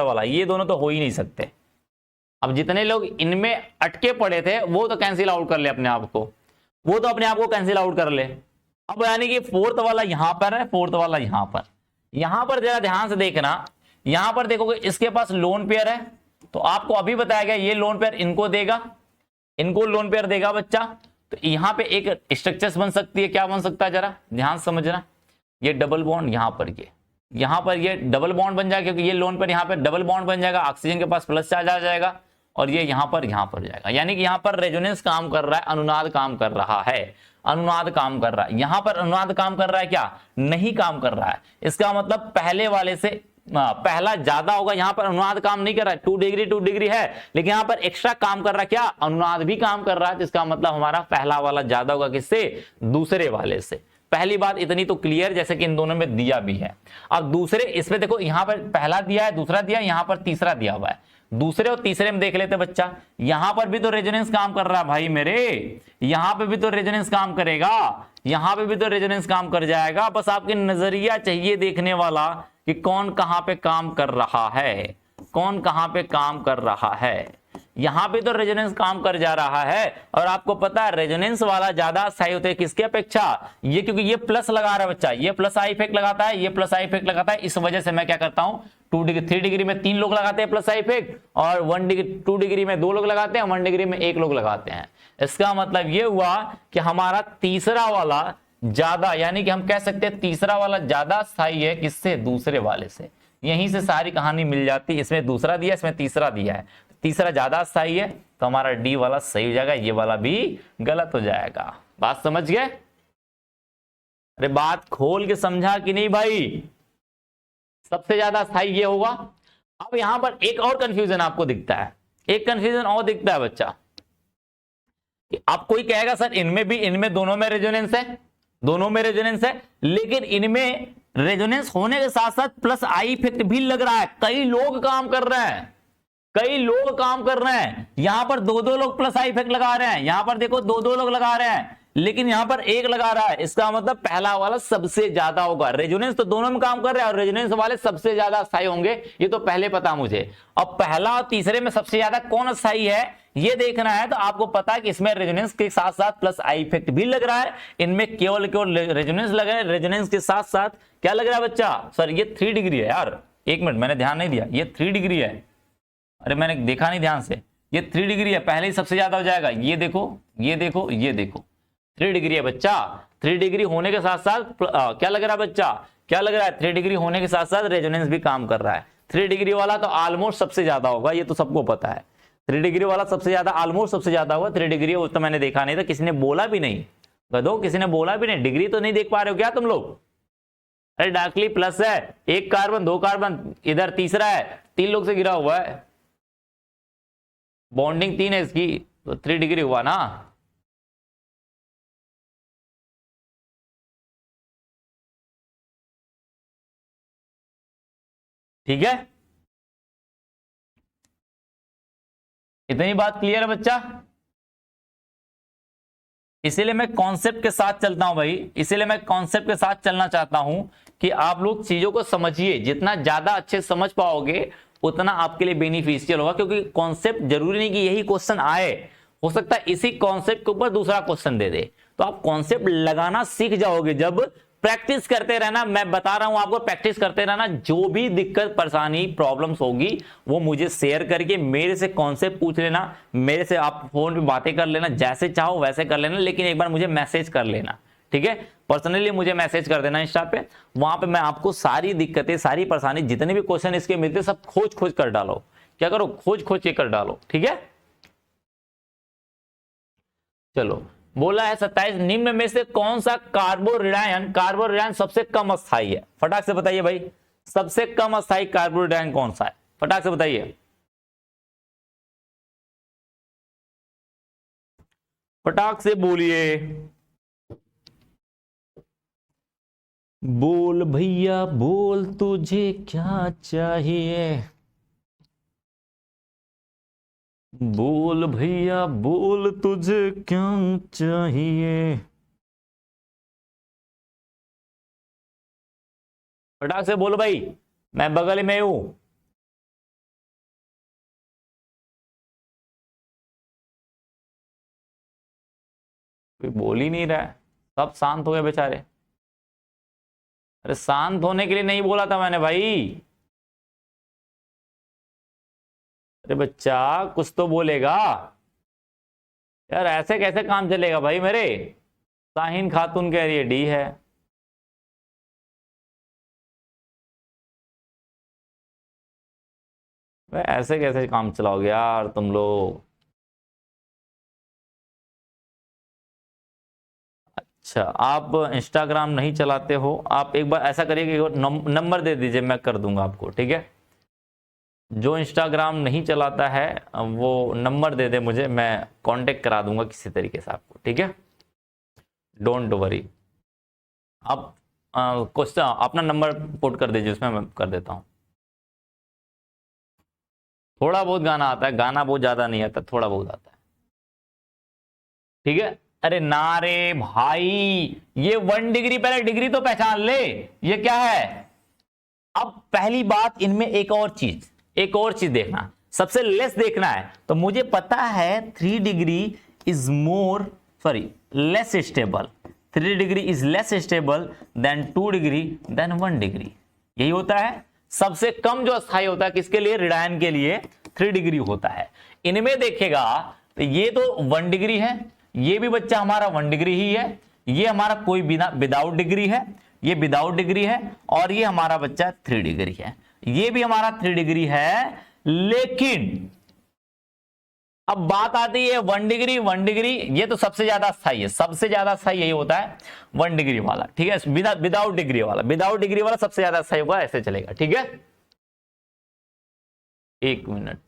वाला, ये दोनों तो हो ही नहीं सकते। अब जितने लोग इनमें अटके पड़े थे वो तो कैंसिल आउट कर ले अपने आप को, वो तो अपने आप को कैंसिल आउट कर ले। अब यानी कि फोर्थ वाला यहां पर है, फोर्थ वाला यहां पर जरा ध्यान से देखना। यहां पर देखोगे इसके पास लोन पेयर है, तो आपको अभी बताया गया ये लोन पेयर इनको देगा, इनको लोन पेयर देगा बच्चा। तो यहां पे एक स्ट्रक्चर्स बन सकती है, क्या बन सकता है जरा ध्यान समझना। ये डबल बॉन्ड यहां पर ये डबल बॉन्ड बन जाएगा, क्योंकि ये लोन पेयर यहां पे डबल बॉन्ड बन जाएगा, ऑक्सीजन के पास प्लस चार्ज आ जाएगा, और ये यहां पर जाएगा। यानी कि यहां पर रेजोनेंस काम कर रहा है, अनुनाद काम कर रहा है, अनुनाद काम कर रहा है। यहां पर अनुनाद काम कर रहा है क्या? नहीं काम कर रहा है। इसका मतलब पहले वाले से पहला ज्यादा होगा, यहां पर अनुनाद काम नहीं कर रहा है। 2 डिग्री है, लेकिन यहां पर एक्स्ट्रा काम कर रहा है क्या? अनुनाद भी काम कर रहा है। इसका मतलब हमारा पहला वाला ज्यादा होगा किससे? दूसरे वाले से। पहली बात इतनी तो क्लियर, जैसे कि इन दोनों में दिया भी है। अब दूसरे इसमें देखो, यहां पर पहला दिया है, दूसरा दिया, यहां पर तीसरा दिया हुआ है। दूसरे और तीसरे में देख लेते बच्चा, यहां पर भी तो रेजोनेंस काम कर रहा है भाई मेरे, यहां पे भी तो रेजोनेंस काम करेगा, यहां पे भी तो रेजोनेंस काम कर जाएगा। बस आपके नजरिया चाहिए देखने वाला कि कौन कहां पे काम कर रहा है, कौन कहां पे काम कर रहा है। यहां पे तो रेजोनेंस काम कर जा रहा है, और आपको पता है रेजोनेंस वाला ज्यादा स्थायी होते हैं किसकी अपेक्षा, ये क्योंकि ये प्लस लगा रहा है बच्चा, ये प्लस आई इफेक्ट लगाता है, ये प्लस आई इफेक्ट लगाता है, इस वजह से मैं क्या करता हूं 2 डिग्री 3 डिग्री में 3 लोग लगाते हैं प्लस आई इफेक्ट, और 2 डिग्री में 2 लोग लगाते हैं, 1 डिग्री में 1 लोग लगाते हैं। इसका मतलब ये हुआ कि हमारा तीसरा वाला ज्यादा, यानी कि हम कह सकते हैं तीसरा वाला ज्यादा स्थायी है किससे, दूसरे वाले से। यहीं से सारी कहानी मिल जाती है, इसमें दूसरा दिया, इसमें तीसरा दिया है, तीसरा ज्यादा स्थायी है तो हमारा डी वाला सही हो जाएगा, ये वाला भी गलत हो जाएगा। बात समझ गए? अरे बात खोल के समझा कि नहीं भाई? सबसे ज्यादा स्थायी ये होगा। अब यहां पर एक और कंफ्यूजन आपको दिखता है, एक कंफ्यूजन और दिखता है बच्चा, आप कोई कहेगा सर इनमें भी, इनमें दोनों में रेजोनेंस है, दोनों में रेजोनेंस है, लेकिन इनमें रेजोनेंस होने के साथ साथ प्लस आई इफेक्ट भी लग रहा है, कई लोग काम कर रहे हैं, कई लोग काम कर रहे हैं, यहां पर 2-2 लोग प्लस आई इफेक्ट लगा रहे हैं, यहां पर देखो 2-2 लोग लगा रहे हैं, लेकिन यहां पर एक लगा रहा है, इसका मतलब पहला वाला सबसे ज्यादा होगा। रेजोनेंस तो दोनों में काम कर रहे हैं और रेजोनेंस वाले सबसे ज्यादा स्थायी होंगे, ये तो पहले पता मुझे। अब पहला और तीसरे में सबसे ज्यादा कौन स्थायी है ये देखना है, तो आपको पता है कि इसमें रेजोनेंस के साथ साथ प्लस आई इफेक्ट भी लग रहा है, इनमें केवल रेजोनेंस लग रहा है, रेजोनेंस के साथ साथ क्या लग रहा है बच्चा, सर ये 3 डिग्री है यार, एक मिनट मैंने ध्यान नहीं दिया, ये 3 डिग्री है, अरे मैंने देखा नहीं ध्यान से, ये 3 डिग्री है, पहले ही सबसे ज्यादा हो जाएगा, ये देखो ये देखो ये देखो 3 डिग्री है बच्चा। 3 डिग्री होने के साथ साथ क्या लग रहा है बच्चा, क्या लग रहा है, 3 डिग्री होने के साथ साथ रेजोनेंस भी काम कर रहा है। 3 डिग्री वाला तो ऑलमोस्ट सबसे ज्यादा होगा, ये तो सबको पता है, 3 डिग्री वाला सबसे ज्यादा, ऑलमोस्ट सबसे ज्यादा होगा। 3 डिग्री वो तो मैंने देखा नहीं था, किसी ने बोला भी नहीं, गधो किसी ने बोला भी नहीं, डिग्री तो नहीं देख पा रहे हो क्या तुम लोग? अरे डार्कली प्लस है, 1 कार्बन 2 कार्बन, इधर तीसरा है, 3 लोग से गिरा हुआ है, बॉन्डिंग 3 है इसकी, तो 3 डिग्री हुआ ना। ठीक है, इतनी बात क्लियर है बच्चा? इसीलिए मैं कॉन्सेप्ट के साथ चलता हूं भाई, इसीलिए मैं कॉन्सेप्ट के साथ चलना चाहता हूं कि आप लोग चीजों को समझिए, जितना ज्यादा अच्छे समझ पाओगे उतना आपके लिए बेनिफिशियल होगा, क्योंकि कॉन्सेप्ट जरूरी नहीं कि यही क्वेश्चन आए, हो सकता है इसी कॉन्सेप्ट के ऊपर दूसरा क्वेश्चन दे दे, तो आप कॉन्सेप्ट लगाना सीख जाओगे जब प्रैक्टिस करते रहना। मैं बता रहा हूं आपको, प्रैक्टिस करते रहना, जो भी दिक्कत परेशानी प्रॉब्लम्स होगी वो मुझे शेयर करके मेरे से कॉन्सेप्ट पूछ लेना, मेरे से आप फोन पे बातें कर लेना, जैसे चाहो वैसे कर लेना, लेकिन एक बार मुझे मैसेज कर लेना, ठीक है? पर्सनली मुझे मैसेज कर देना इंस्टा पे, वहां पे मैं आपको सारी दिक्कतें, सारी परेशानी, जितने भी क्वेश्चन इसके मिलते सब खोज खोज कर डालो, क्या करो, खोज खोज के कर डालो, ठीक है? चलो, बोला है 27 निम्न में से कौन सा कार्बोरेडायन सबसे कम अस्थायी है? फटाक से बताइए भाई, सबसे कम अस्थायी कार्बोरेडायन कौन सा है? फटाक से बताइए, फटाक से बोलिए, बोल भैया बोल, तुझे क्या चाहिए, बोल भैया बोल, तुझे क्या चाहिए, फटाक से बोलो भाई, मैं बगल में हूं। कोई बोल ही नहीं रहा है, सब शांत हो गए बेचारे। अरे शांत होने के लिए नहीं बोला था मैंने भाई, अरे बच्चा कुछ तो बोलेगा यार, ऐसे कैसे काम चलेगा भाई मेरे? शाहीन खातून कह रही है डी है, ऐसे कैसे काम चलाओगे यार तुम लोग? अच्छा, आप इंस्टाग्राम नहीं चलाते हो, आप एक बार ऐसा करिए कि नंबर दे दीजिए, मैं कर दूंगा आपको, ठीक है? जो इंस्टाग्राम नहीं चलाता है वो नंबर दे दे मुझे, मैं कांटेक्ट करा दूंगा किसी तरीके से आपको, ठीक है? डोंट वरी, आप क्वेश्चन अपना नंबर पुट कर दीजिए, उसमें मैं कर देता हूँ। थोड़ा बहुत गाना आता है, गाना बहुत ज्यादा नहीं आता, थोड़ा बहुत आता है, ठीक है? अरे ना रे भाई, ये 1 डिग्री, पहले डिग्री तो पहचान ले, ये क्या है? अब पहली बात, इनमें एक और चीज देखना, सबसे लेस देखना है, तो मुझे पता है 3 degree is less stable, 3 degree is less stable than 2 degree than 1 degree. यही होता है सबसे कम जो अस्थाई होता है किसके लिए, रेडियन के लिए 3 डिग्री होता है। इनमें देखेगा तो ये तो 1 डिग्री है, ये भी बच्चा हमारा 1 डिग्री ही है, ये हमारा कोई बिना विदाउट डिग्री है, ये विदाउट डिग्री है, और ये हमारा बच्चा 3 डिग्री है, ये भी हमारा 3 डिग्री है। लेकिन अब बात आती है 1 डिग्री, 1 डिग्री ये तो सबसे ज्यादा स्थायी है, सबसे ज्यादा स्थायी यही होता है 1 डिग्री वाला, ठीक है। विदाउट डिग्री वाला, विदाउट डिग्री वाला सबसे ज्यादा स्थायी होगा, ऐसे चलेगा, ठीक है। 1 मिनट,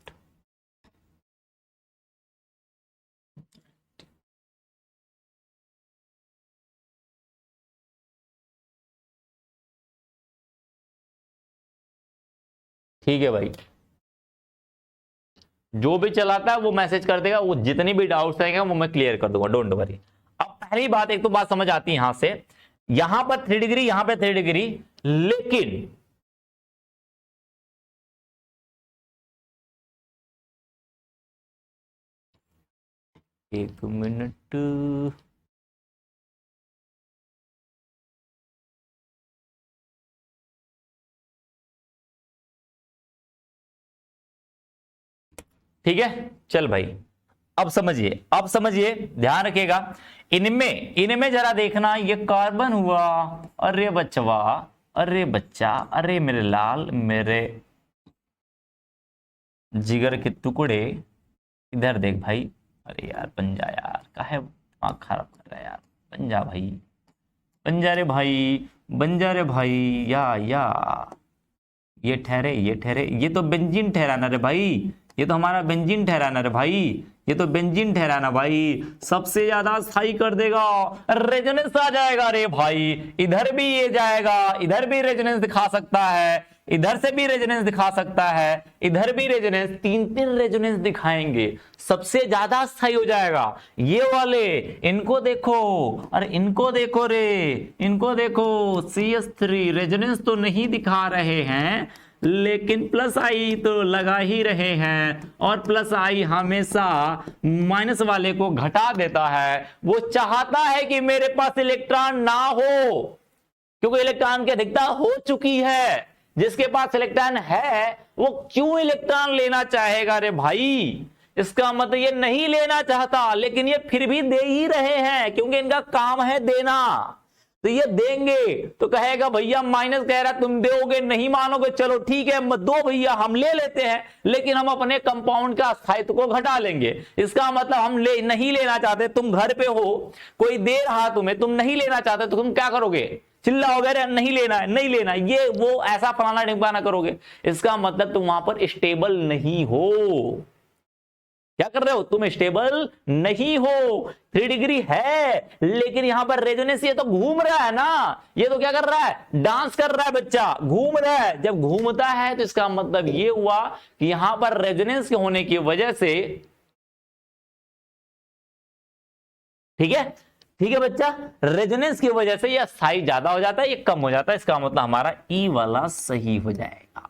ठीक है भाई। जो भी चलाता है वो मैसेज कर देगा, वो जितनी भी डाउट्स आएंगे वो मैं क्लियर कर दूंगा, डोंट वरी। अब पहली बात, एक तो बात समझ आती है यहां से, यहां पर 3 डिग्री, यहां पर 3 डिग्री, लेकिन एक मिनट, ठीक है। चल भाई, अब समझिए, अब समझिए, ध्यान रखिएगा। इनमें जरा देखना, ये कार्बन हुआ, अरे बच्चवा, अरे बच्चा, अरे मेरे लाल, मेरे जिगर के टुकड़े, इधर देख भाई। अरे यार बन जा यार, काहे दिमाग खराब कर रहा है यार, बन जा भाई, बन जा रे भाई, बन जा रे भाई, या ये ठहरे, ये ठहरे, ये तो बेंजीन ठहराना रे भाई, ये तो हमारा बेंजीन ठहराना रे भाई, ये तो बेंजीन ठहराना भाई, सबसे ज्यादा स्थायी कर देगा, रेजोनेंस आ जाएगा रे भाई। इधर भी ये जाएगा, इधर भी रेजोनेंस दिखा सकता है, इधर से भी रेजोनेंस दिखा सकता है, इधर भी रेजोनेंस, 3 रेजोनेंस दिखाएंगे, सबसे ज्यादा स्थायी हो जाएगा। ये वाले इनको देखो, अरे इनको देखो रे, इनको देखो, CH3 रेजोनेंस तो नहीं दिखा रहे हैं, लेकिन प्लस आई तो लगा ही रहे हैं, और प्लस आई हमेशा माइनस वाले को घटा देता है। वो चाहता है कि मेरे पास इलेक्ट्रॉन ना हो, क्योंकि इलेक्ट्रॉन की अधिकता हो चुकी है। जिसके पास इलेक्ट्रॉन है वो क्यों इलेक्ट्रॉन लेना चाहेगा रे भाई? इसका मतलब ये नहीं लेना चाहता, लेकिन ये फिर भी दे ही रहे हैं, क्योंकि इनका काम है देना। तो ये देंगे तो कहेगा भैया माइनस कह रहा तुम दोगे, नहीं मानोगे, चलो ठीक है मत दो भैया, हम ले लेते हैं, लेकिन हम अपने कंपाउंड का स्थायित्व को घटा लेंगे। इसका मतलब हम नहीं लेना चाहते। तुम घर पे हो, कोई दे रहा तुम्हें, तुम नहीं लेना चाहते, तो तुम क्या करोगे? चिल्लाओगे नहीं लेना है, नहीं लेना है, ये वो ऐसा फलाना ढिमकाना करोगे। इसका मतलब तुम वहां पर स्टेबल नहीं हो। क्या कर रहे हो? तुम स्टेबल नहीं हो। 3 डिग्री है, लेकिन यहां पर रेजोनेंस, ये तो घूम रहा है ना, ये तो क्या कर रहा है? डांस कर रहा है बच्चा, घूम रहा है। जब घूमता है तो इसका मतलब ये हुआ कि यहां पर रेजोनेंस के होने की वजह से, ठीक है, ठीक है बच्चा, रेजोनेंस की वजह से यह साइज ज्यादा हो जाता है, ये कम हो जाता है। इसका मतलब हमारा ई वाला सही हो जाएगा,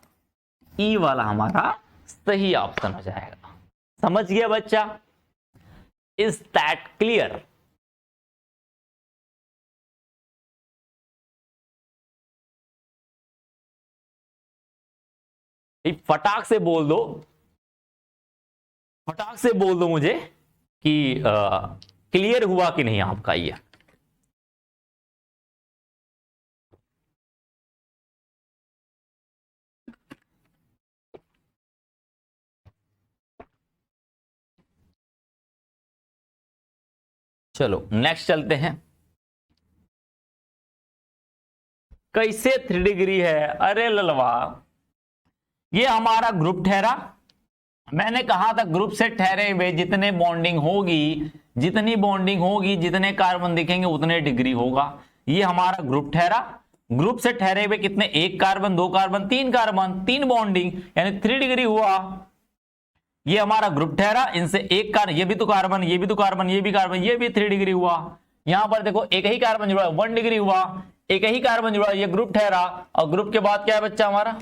ई वाला हमारा सही ऑप्शन हो जाएगा। समझ गया बच्चा? Is that clear? फटाक से बोल दो, फटाक से बोल दो मुझे कि क्लियर हुआ कि नहीं आपका ये। चलो नेक्स्ट चलते हैं। कैसे 3 डिग्री है? अरे ललवा, ये हमारा ग्रुप ठहरा। मैंने कहा था ग्रुप से ठहरे हुए जितने बॉन्डिंग होगी, जितनी बॉन्डिंग होगी, जितने कार्बन दिखेंगे उतने डिग्री होगा। ये हमारा ग्रुप ठहरा। ग्रुप से ठहरे हुए कितने? 1 कार्बन, 2 कार्बन, 3 कार्बन, 3 बॉन्डिंग, यानी 3 डिग्री हुआ। ये हमारा ग्रुप ठहरा, इनसे 1 कार्बन, ये भी तो कार्बन, ये भी तो कार्बन, ये भी कार्बन, ये भी 3 डिग्री हुआ। यहां पर देखो एक ही कार्बन जुड़ा, 1 डिग्री हुआ। एक ही कार्बन जुड़ा, ये ग्रुप ठहरा। और ग्रुप के बाद क्या है बच्चा हमारा?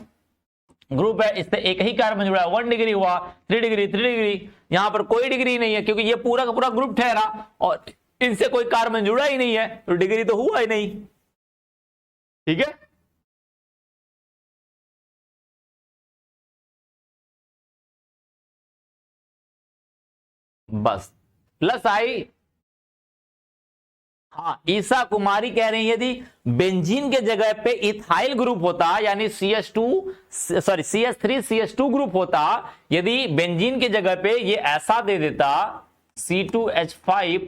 ग्रुप है, इससे एक ही कार्बन जुड़ा है, 1 डिग्री हुआ, 3 डिग्री, 3 डिग्री, यहां पर कोई डिग्री नहीं है क्योंकि ये पूरा का पूरा ग्रुप ठहरा और इनसे कोई कार्बन जुड़ा ही नहीं है, तो डिग्री तो हुआ ही नहीं। ठीक है, बस प्लस आई। हाँ, ईसा कुमारी कह रही है यदि बेंजीन के जगह पे इथाइल ग्रुप होता, यानी CH3CH2 ग्रुप होता, यदि बेंजीन के जगह पे ये ऐसा दे देता C2H5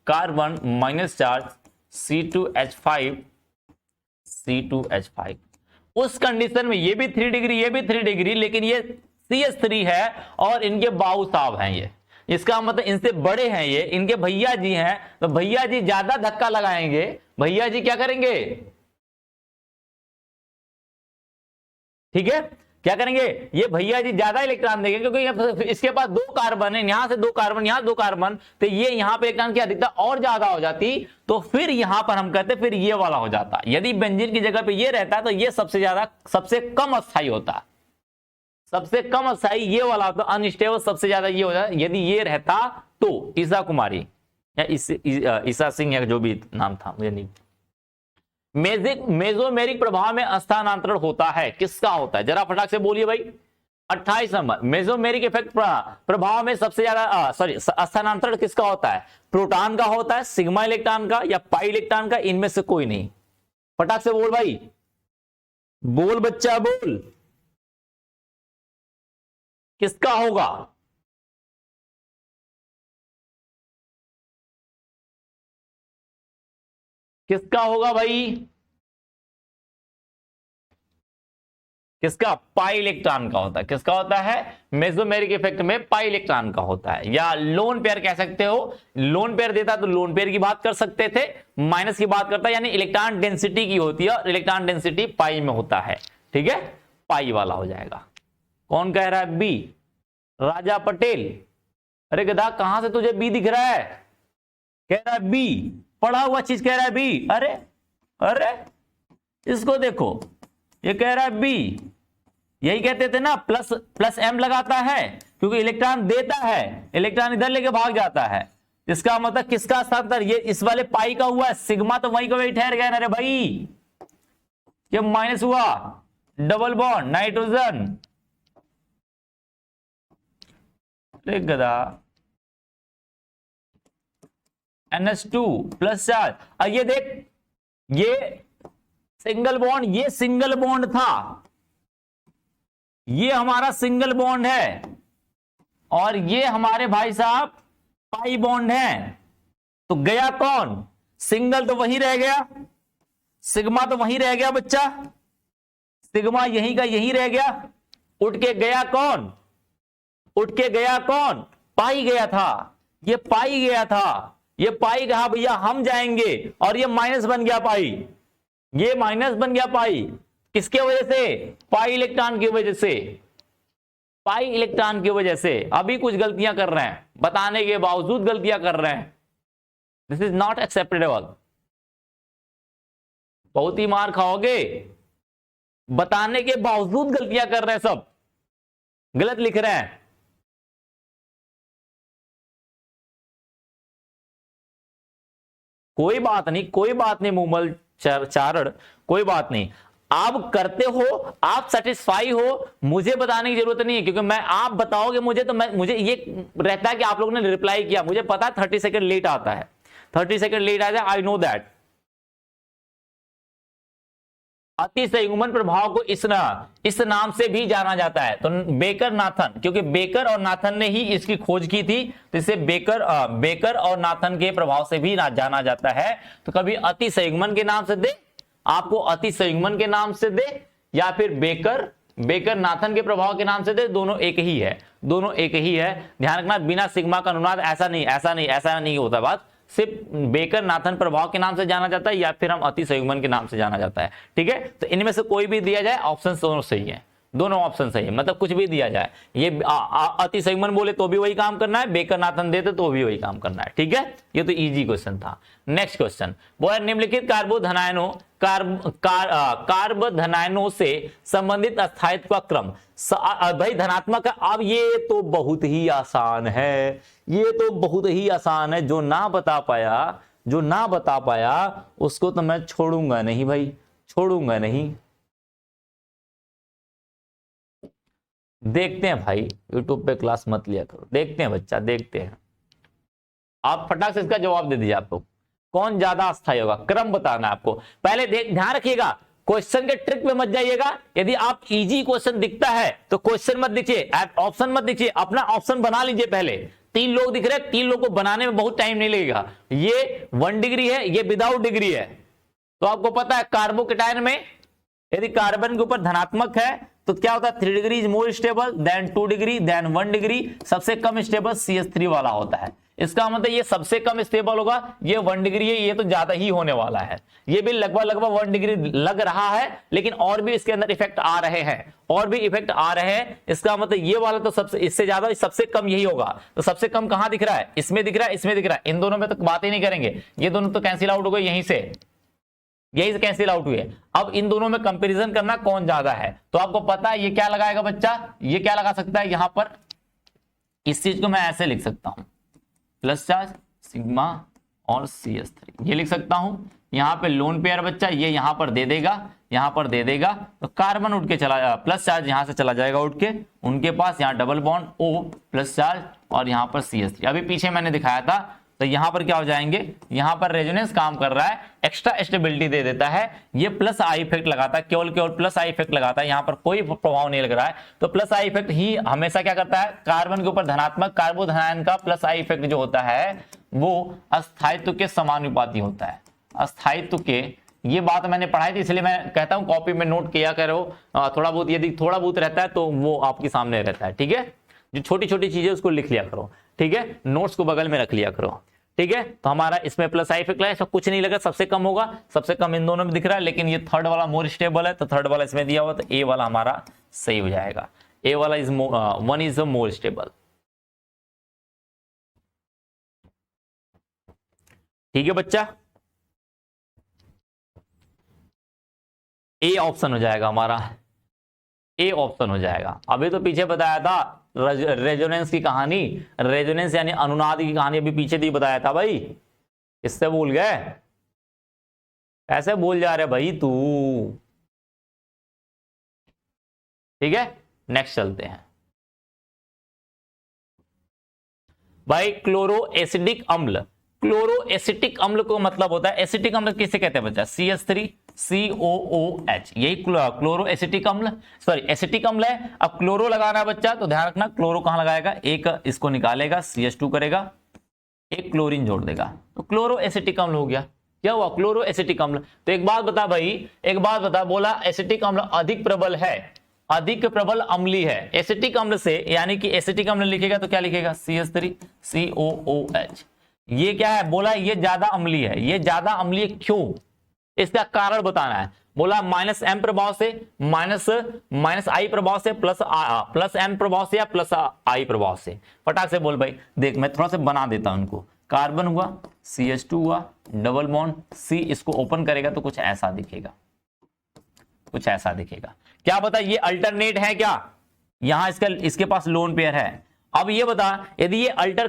carbon minus charge, C2H5, उस कंडीशन में ये भी 3 डिग्री, ये भी 3 डिग्री, लेकिन ये CH3 है और इनके बाऊ साहब हैं, ये इसका मतलब इनसे बड़े हैं, ये इनके भैया जी हैं, तो भैया जी ज्यादा धक्का लगाएंगे, भैया जी क्या करेंगे, ठीक है, क्या करेंगे, ये भैया जी ज्यादा इलेक्ट्रॉन देंगे क्योंकि इसके पास 2 कार्बन है, यहां से 2 कार्बन, यहां 2 कार्बन, तो ये यहां पे इलेक्ट्रॉन की अधिकता और ज्यादा हो जाती, तो फिर यहां पर हम कहते फिर ये वाला हो जाता। यदि बेंजीन की जगह पे ये रहता तो ये सबसे कम अस्थायी होता, सबसे कम अस्थायी ये वाला होता, अनस्टेबल सबसे ज्यादा ये हो जाता यदि ये रहता तो। ईसा कुमारी या ईसा सिंह या जो भी नाम था, मुझे नहीं। मेसोमेरिक प्रभाव में स्थानांतरण होता है, किसका होता है, जरा फटाक से बोलिए भाई। 28 नंबर, मेसोमेरिक इफेक्ट प्रभाव में सबसे ज्यादा स्थानांतरण किसका होता है, प्रोटॉन का होता है, सिग्मा इलेक्ट्रॉन का या पाई इलेक्ट्रॉन का, इनमें से कोई नहीं। फटाक से बोल भाई, बोल बच्चा बोल, किसका होगा, किसका होगा भाई, किसका, पाई इलेक्ट्रॉन का होता है। किसका होता है, मेसोमेरिक इफेक्ट में पाई इलेक्ट्रॉन का होता है, या लोन पेयर कह सकते हो। लोन पेयर देता तो लोन पेयर की बात कर सकते थे, माइनस की बात करता है, यानी इलेक्ट्रॉन डेंसिटी की होती है और इलेक्ट्रॉन डेंसिटी पाई में होता है। ठीक है, पाई वाला हो जाएगा। कौन कह रहा है बी, राजा पटेल। अरे गधा, कहां से तुझे बी दिख रहा है, कह रहा है बी, पढ़ा हुआ चीज कह रहा है बी। अरे अरे इसको देखो, ये कह रहा है बी। यही कहते थे ना, प्लस एम लगाता है क्योंकि इलेक्ट्रॉन देता है, इलेक्ट्रॉन इधर लेके भाग जाता है। इसका मतलब किसका हस्तांतरण, ये इस वाले पाई का हुआ है, सिग्मा तो वहीं का वहीं ठहर गया ना रे भाई, ये माइनस हुआ, डबल बॉन्ड नाइट्रोजन। गधा, NH2 प्लस चार्ज। अब ये देख, ये सिंगल बॉन्ड, ये सिंगल बॉन्ड था, ये हमारा सिंगल बॉन्ड है, और ये हमारे भाई साहब पाई बॉन्ड है। तो गया कौन, सिंगल तो वही रह गया, सिग्मा तो वही रह गया बच्चा, सिग्मा यहीं का यहीं रह गया। उठ के गया कौन, उठ के गया कौन, पाई गया था, ये पाई गया था, ये पाई कहा भैया हम जाएंगे, और ये माइनस बन गया पाई, ये माइनस बन गया पाई। किसके वजह से, पाई इलेक्ट्रॉन की वजह से, पाई इलेक्ट्रॉन की वजह से। अभी कुछ गलतियां कर रहे हैं, बताने के बावजूद गलतियां कर रहे हैं, दिस इज नॉट एक्सेप्टेबल। बहुत ही मार खाओगे, बताने के बावजूद गलतियां कर रहे हैं, सब गलत लिख रहे हैं। कोई बात नहीं, कोई बात नहीं मूमल चारण, कोई बात नहीं, आप करते हो, आप सेटिस्फाई हो, मुझे बताने की जरूरत नहीं है, क्योंकि मैं, आप बताओगे मुझे तो मुझे ये रहता है कि आप लोगों ने रिप्लाई किया, मुझे पता है 30 सेकंड लेट आता है, 30 सेकंड लेट आता है, आई नो दैट। अति संयुग्मन प्रभाव को इस नाम से भी जाना जाता है, तो बेकर नाथन, क्योंकि बेकर और नाथन ने ही इसकी खोज की थी, तो इसे बेकर और नाथन के प्रभाव से भी जाना जाता है। तो कभी अति संयुग्मन के नाम से दे, आपको अति संयुग्मन के नाम से दे, या फिर बेकर नाथन के प्रभाव के नाम से दे, दोनों एक ही है, दोनों एक ही है। ध्यान रखना, बिना सिग्मा का अनुनाद ऐसा नहीं होता बात, सिर्फ बेकर नाथन प्रभाव के नाम से जाना जाता है, या फिर हम अति संयुग्मन के नाम से जाना जाता है। ठीक है, तो इनमें से कोई भी दिया जाए, ऑप्शन दोनों सही है, दोनों ऑप्शन सही है, मतलब कुछ भी दिया जाए, ये अति संयुग्मन बोले तो भी वही काम करना है, बेकर नाथन देते तो भी वही काम करना है। ठीक है, ये तो इजी क्वेश्चन था। नेक्स्ट क्वेश्चन, वो निम्नलिखित कार्बोधनायनों से संबंधित स्थायित्व का क्रम भाई धनात्मक है। अब ये तो बहुत ही आसान है, ये तो बहुत ही आसान है। जो ना बता पाया उसको तो मैं छोड़ूंगा नहीं भाई, छोड़ूंगा नहीं। देखते हैं भाई, यूट्यूब पे क्लास मत लिया करो, देखते हैं बच्चा, देखते हैं। आप फटाक से इसका जवाब दे दीजिए। आपको कौन ज्यादा अस्थायी होगा, क्रम बताना है आपको। पहले ध्यान रखिएगा, क्वेश्चन के ट्रिक में मत जाइएगा। यदि आप इजी क्वेश्चन दिखता है तो क्वेश्चन मत दिखिए, ऑप्शन मत दिखिए, अपना ऑप्शन बना लीजिए। पहले 3 लोग दिख रहे हैं, 3 लोग को बनाने में बहुत टाइम नहीं लगेगा। ये 1 डिग्री है, ये विदाउट डिग्री है। तो आपको पता है कार्बोकेटायन में यदि कार्बन के ऊपर धनात्मक है तो क्या होता है, 3 degree is more stable than 2 degree than 1 degree. सबसे कम स्टेबल CH3 वाला होता है। इसका मतलब ये सबसे कम स्टेबल होगा, ये 1 डिग्री है, ये तो ज्यादा ही होने वाला है। ये भी लगभग 1 डिग्री लग रहा है, लेकिन और भी इसके अंदर इफेक्ट आ रहे हैं, और भी इफेक्ट आ रहे हैं। इसका मतलब ये वाला तो सबसे, इससे ज्यादा सबसे कम यही होगा। तो सबसे कम कहां दिख रहा है, इसमें दिख रहा है, इसमें दिख रहा है। इन दोनों में तो बात ही नहीं करेंगे, ये दोनों तो कैंसिल आउट हो गए, यहीं से कैंसिल आउट हुए। अब इन दोनों में कंपैरिजन करना कौन ज्यादा है। तो आपको पता है ये क्या लगाएगा बच्चा, ये क्या लगा सकता है यहां पर, इस चीज को मैं ऐसे लिख सकता हूं, प्लस चार्ज सिग्मा और CH3 ये लिख सकता हूं। यहां पे लोन पेयर बच्चा ये यहां पर दे देगा, यहां पर दे देगा, तो कार्बन उठ के चला, प्लस चार्ज यहां से चला जाएगा उठ के उनके पास, यहां double bond O plus charge और यहां पर CH3। अभी पीछे मैंने दिखाया था, तो यहां पर क्या हो जाएंगे, यहां पर रेजोनेंस काम कर रहा है, एक्स्ट्रा स्टेबिलिटी दे देता है। ये प्लस आई इफेक्ट लगाता है, केवल प्लस आई इफेक्ट लगाता है, यहां पर कोई प्रभाव नहीं लग रहा है। तो प्लस आई इफेक्ट ही हमेशा क्या करता है, कार्बन के ऊपर धनात्मक कार्बोधनायन का प्लस आई इफेक्ट जो होता है वो अस्थायित्व के समानुपाती होता है। अस्थायित्व के, ये बात मैंने पढ़ाई थी, इसलिए मैं कहता हूं कॉपी में नोट किया करो। थोड़ा बहुत, यदि थोड़ा बहुत रहता है तो वो आपके सामने रहता है, ठीक है। जो छोटी छोटी चीजें उसको लिख लिया करो, ठीक है, नोट्स को बगल में रख लिया करो, ठीक है। तो हमारा इसमें प्लस आई इफेक्ट लगा, कुछ नहीं लगा, सबसे कम होगा, सबसे कम इन दोनों में दिख रहा है। लेकिन ये थर्ड वाला मोर स्टेबल है, तो थर्ड वाला इसमें दिया हुआ, तो ए वाला हमारा सही हो जाएगा। ए वाला इज 1 इज मोर स्टेबल, ठीक है बच्चा। ए ऑप्शन हो जाएगा हमारा, ए ऑप्शन हो जाएगा। अभी तो पीछे बताया था रेजोनेंस की कहानी, रेजोनेंस यानी अनुनाद की कहानी अभी पीछे भी बताया था भाई, इससे भूल गए, ऐसे भूल जा रहे भाई तू, ठीक है। नेक्स्ट चलते हैं भाई, क्लोरो एसिडिक अम्ल। क्लोरो एसिटिक अम्ल को मतलब होता है, एसिटिक अम्ल किसे कहते हैं बच्चा, CH3 COOH, यही क्लोरो एसिटिक अम्ल, सॉरी एसिटिक अम्ल है। अब क्लोरो लगाना है बच्चा, तो ध्यान रखना क्लोरो कहां लगाएगा, एक इसको निकालेगा CH2 करेगा, एक क्लोरीन जोड़ देगा, तो क्लोरो एसिटिक अम्ल हो गया। क्या हुआ, क्लोरो एसिटिक अम्ल। तो एक बात बता भाई, एक बात बता, बोला एसिटिक अम्ल अधिक प्रबल है, अधिक प्रबल अम्ली है। एसिटिक अम्ल से, यानी कि एसिटिक अम्ल लिखेगा तो क्या लिखेगा, CH3 COOH। ये क्या है, बोला ये ज्यादा अम्ली है, ये ज्यादा अम्ली क्यों, इसका कारण बताना है। बोला -m प्रभाव से, माइनस आई प्रभाव से, प्लस m प्रभाव से या प्लस आई प्रभाव से। फटाक से बोल भाई, देख मैं थोड़ा सा बना देता हूं उनको। कार्बन हुआ, CH2 हुआ, डबल बॉन्ड C, इसको ओपन करेगा तो कुछ ऐसा दिखेगा, कुछ ऐसा दिखेगा। क्या बता, ये अल्टरनेट है क्या, यहां इसके पास लोन पेयर है। अब ये बता, यदि ये अल्टर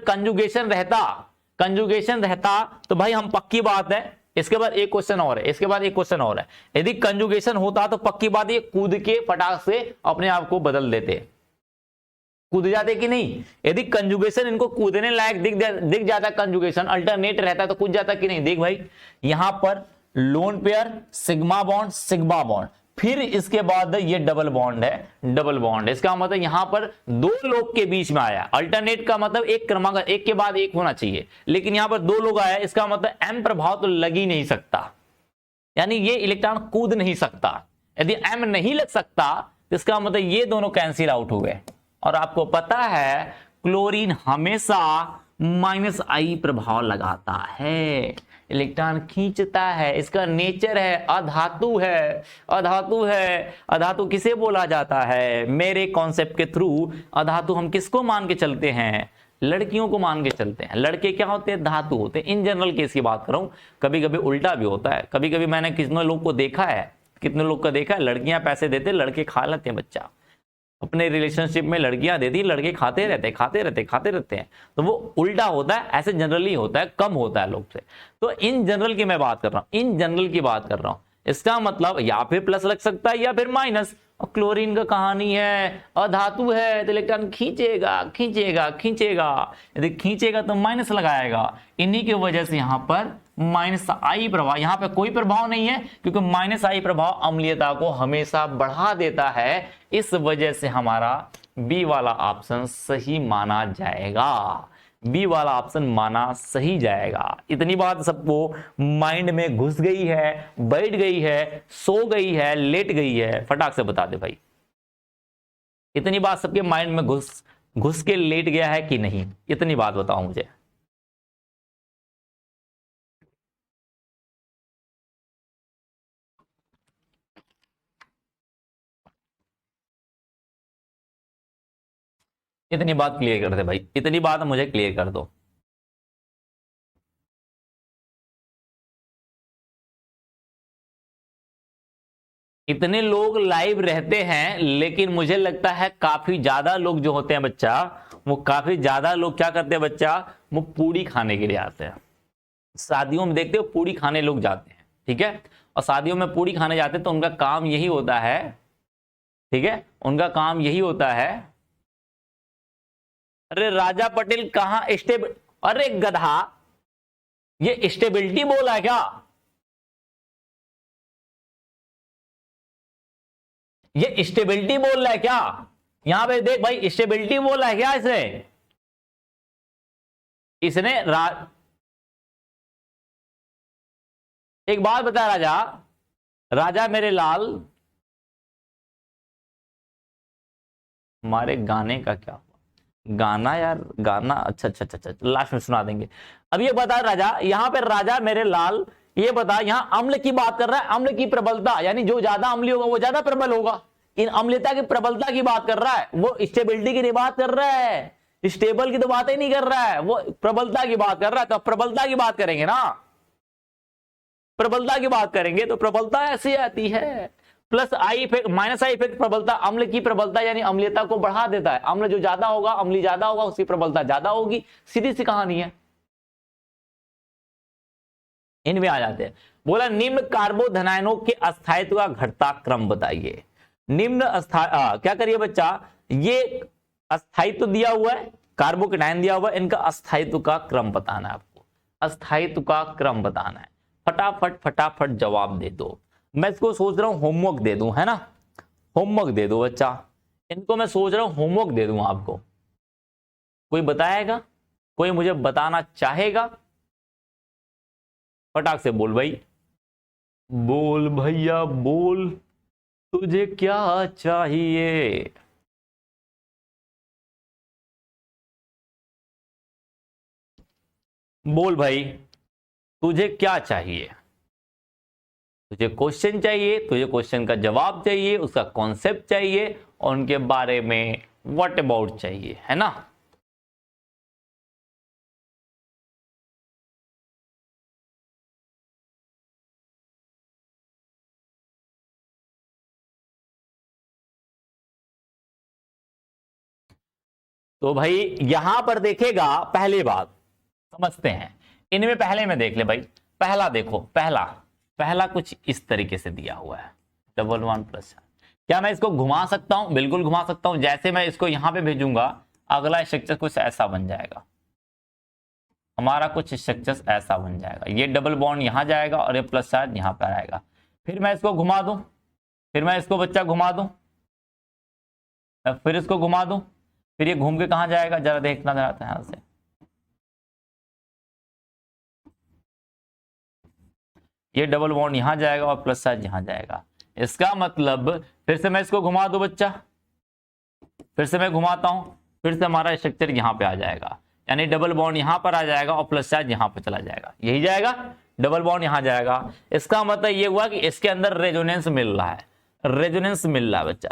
कंजुगेशन रहता तो भाई हम, पक्की बात है, इसके बाद एक क्वेश्चन और है, इसके बाद एक क्वेश्चन और है। यदि कंजुगेशन होता तो पक्की बात ये कूद के फटाक से अपने आप को बदल देते, कूद जाते कि नहीं। यदि कंजुगेशन इनको कूदने लायक दिख जाता, कंजुगेशन अल्टरनेट रहता तो कूद जाता कि नहीं। देख भाई, यहां पर लोन पेयर, सिग्मा बॉन्ड, फिर इसके बाद ये डबल बॉन्ड है, डबल बॉन्ड। इसका मतलब यहां पर 2 लोग के बीच में आया। अल्टरनेट का मतलब एक क्रमांक, एक के बाद एक होना चाहिए, लेकिन यहां पर 2 लोग आया, इसका मतलब m प्रभाव तो लग ही नहीं सकता, यानी ये इलेक्ट्रॉन कूद नहीं सकता। यदि m नहीं लग सकता तो इसका मतलब ये दोनों कैंसिल आउट हो गए। और आपको पता है क्लोरीन हमेशा -I प्रभाव लगाता है, इलेक्ट्रॉन खींचता है, इसका नेचर है, अधातु है, अधातु किसे बोला जाता है, मेरे कॉन्सेप्ट के थ्रू अधातु हम किसको मान के चलते हैं, लड़कियों को मान के चलते हैं। लड़के क्या होते हैं, धातु होते हैं। इन जनरल केस की बात कर रहा हूं, कभी कभी उल्टा भी होता है, कभी कभी मैंने कितने लोग को देखा है, कितने लोग का देखा है, लड़कियां पैसे देते, लड़के खा लेते हैं बच्चा। अपने रिलेशनशिप में लड़कियां देती, लड़के खाते रहते हैं। तो वो उल्टा होता है, ऐसे जनरली होता है, कम होता है लोग से। तो इन जनरल की मैं बात कर रहा हूं, इन जनरल की बात कर रहा हूं। इसका मतलब या फिर प्लस लग सकता है या फिर माइनस। और क्लोरीन का कहानी है, अधातु है, तो इलेक्ट्रॉन खींचेगा। यदि खींचेगा तो माइनस लगाएगा। इन्हीं की वजह से यहां पर माइनस आई प्रभाव, यहां पे कोई प्रभाव नहीं है, क्योंकि माइनस आई प्रभाव अम्लीयता को हमेशा बढ़ा देता है। इस वजह से हमारा बी वाला ऑप्शन सही माना जाएगा। बी वाला ऑप्शन माना सही जाएगा। इतनी बात सबको माइंड में घुस गई है, बैठ गई है, सो गई है, लेट गई है? फटाक से बता दे भाई, इतनी बात सबके माइंड में घुस के लेट गया है कि नहीं? इतनी बात बताओ मुझे। इतनी बात क्लियर कर दे भाई, इतनी बात मुझे क्लियर कर दो। इतने लोग लाइव रहते हैं, लेकिन मुझे लगता है काफी ज्यादा लोग जो होते हैं बच्चा, वो काफी ज्यादा लोग क्या करते हैं बच्चा, वो पूड़ी खाने के लिए आते हैं। शादियों में देखते हो पूड़ी खाने लोग जाते हैं, ठीक है? और शादियों में पूड़ी खाने जाते हैं तो उनका काम यही होता है, ठीक है, उनका काम यही होता है। अरे राजा पटेल कहां अरे गधा, ये स्टेबिलिटी बोला है क्या? ये स्टेबिलिटी बोल रहा है क्या? यहां पे देख भाई, स्टेबिलिटी बोल रहा है क्या इसे? इसने एक बात बता राजा, राजा मेरे लाल, हमारे गाने का क्या हुआ? गाना यार, गाना, अच्छा, लास्ट में सुना देंगे। अब ये बता राजा, यहां पे राजा मेरे लाल, ये बता, यहां अम्ल की बात कर रहा है, अम्ल की प्रबलता, यानी जो ज्यादा अम्ली होगा वो ज्यादा प्रबल होगा। इन अम्लता की प्रबलता की बात कर रहा है, वो स्टेबिलिटी की नहीं बात कर रहा है, स्टेबल की तो बात ही नहीं कर रहा है, वो प्रबलता की बात कर रहा है। तो प्रबलता की बात करेंगे ना, प्रबलता की बात करेंगे तो प्रबलता ऐसी आती है, plus I effect, minus I effect प्रबलता, अम्ल की प्रबलता यानी अम्लीयता को बढ़ा देता है। अम्ल जो ज्यादा होगा, अम्ली ज्यादा होगा, उसकी प्रबलता ज्यादा होगी, सीधी सी कहानी है। इनमें आ जाते हैं। बोला निम्न कार्बोधनायनों के अस्थायित्व का घटता क्रम बताइए। निम्न क्या करिए बच्चा, ये अस्थायित्व दिया हुआ है, कार्बोकेटायन दिया हुआ है, इनका अस्थायित्व का क्रम बताना है आपको, अस्थायित्व का क्रम बताना है। फटाफट जवाब दे दो। मैं इसको सोच रहा हूं होमवर्क दे दूं, है ना, होमवर्क दे दो बच्चा, इनको मैं सोच रहा हूं होमवर्क दे दूं आपको। कोई बताएगा? कोई मुझे बताना चाहेगा? फटाक से बोल भाई, बोल भैया बोल, तुझे क्या चाहिए? बोल भाई, तुझे क्या चाहिए? तुझे क्वेश्चन चाहिए, तुझे क्वेश्चन का जवाब चाहिए, उसका कॉन्सेप्ट चाहिए, और उनके बारे में व्हाट अबाउट चाहिए, है ना? तो भाई यहां पर देखेगा, पहली बात समझते हैं, इनमें पहले में देख ले भाई। पहला देखो, पहला कुछ इस तरीके से दिया हुआ है, 1 क्या मैं इसको घुमा सकता हूं? बिल्कुल घुमा सकता हूं। जैसे मैं इसको यहां पे भेजूंगा, अगला स्ट्रक्चर कुछ ऐसा बन जाएगा, हमारा कुछ स्ट्रक्चर ऐसा बन जाएगा। ये डबल बॉन्ड यहां जाएगा और ये प्लस चार्ज यहां पर आएगा। फिर मैं इसको घुमा दूं, फिर मैं इसको बच्चा घुमा दूं, फिर इसको घुमा दूं, फिर ये घूम के कहां जाएगा? जरा देखना जरा ध्यान से। ये डबल बॉन्ड यहां जाएगा और प्लस चार्ज यहां जाएगा। इसका मतलब फिर से मैं इसको घुमा दूं बच्चा, फिर से मैं घुमाता हूं, फिर से हमारा स्ट्रक्चर यहां पे आ जाएगा, यानी डबल बॉन्ड यहां पर आ जाएगा और प्लस चार्ज यहां पे चला जाएगा, यही जाएगा, डबल बॉन्ड यहां जाएगा। इसका मतलब ये हुआ कि इसके अंदर रेजोनेंस मिल रहा है, रेजोनेंस मिल रहा है बच्चा,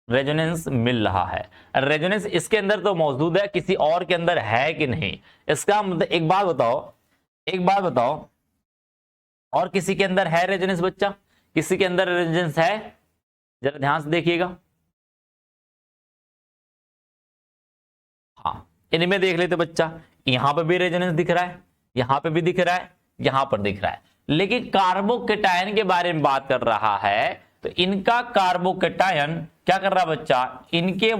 रेजोनेंस मिल रहा है। रेजोनेंस इसके अंदर तो मौजूद है, किसी और के अंदर है कि नहीं? इसका मतलब एक बात बताओ, और किसी के अंदर है रेजोनेंस बच्चा? किसी के अंदर रेजिस्टेंस है? जरा ध्यान से देखिएगा। हाँ, इनमें देख लेते बच्चा, यहां पर भी रेजोनेंस दिख रहा है, यहां पे भी दिख रहा है, यहां पर दिख रहा है, लेकिन कार्बोकेटायन के बारे में बात कर रहा है तो इनका कार्बोकेटायन क्या कर रहा है बच्चा, इनके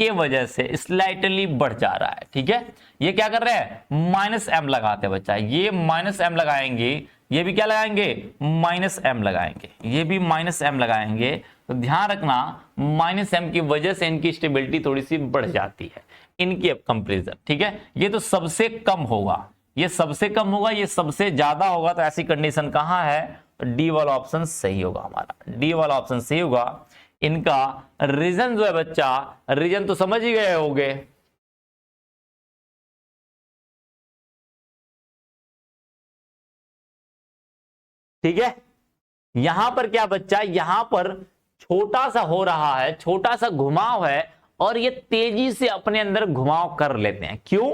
वजह से स्लाइटली बढ़ जा रहा है। ठीक है, ये क्या कर रहे हैं, माइनस एम लगाते हैं बच्चा, ये माइनस एम लगाएंगे, ये भी क्या लगाएंगे, माइनस एम लगाएंगे, ये भी माइनस एम लगाएंगे। तो ध्यान रखना, माइनस एम की वजह से इनकी स्टेबिलिटी थोड़ी सी बढ़ जाती है इनकी अब कंपेरिजन। ठीक है, ये तो सबसे कम होगा, ये सबसे कम होगा, ये सबसे ज्यादा होगा। तो ऐसी कंडीशन कहां है, डी वाला ऑप्शन सही होगा हमारा, डी वाला ऑप्शन सही होगा। इनका रीजन जो है बच्चा, रीजन तो समझ ही गए होंगे, ठीक है। यहां पर क्या बच्चा, यहां पर छोटा सा हो रहा है, छोटा सा घुमाव है, और ये तेजी से अपने अंदर घुमाव कर लेते हैं। क्यों?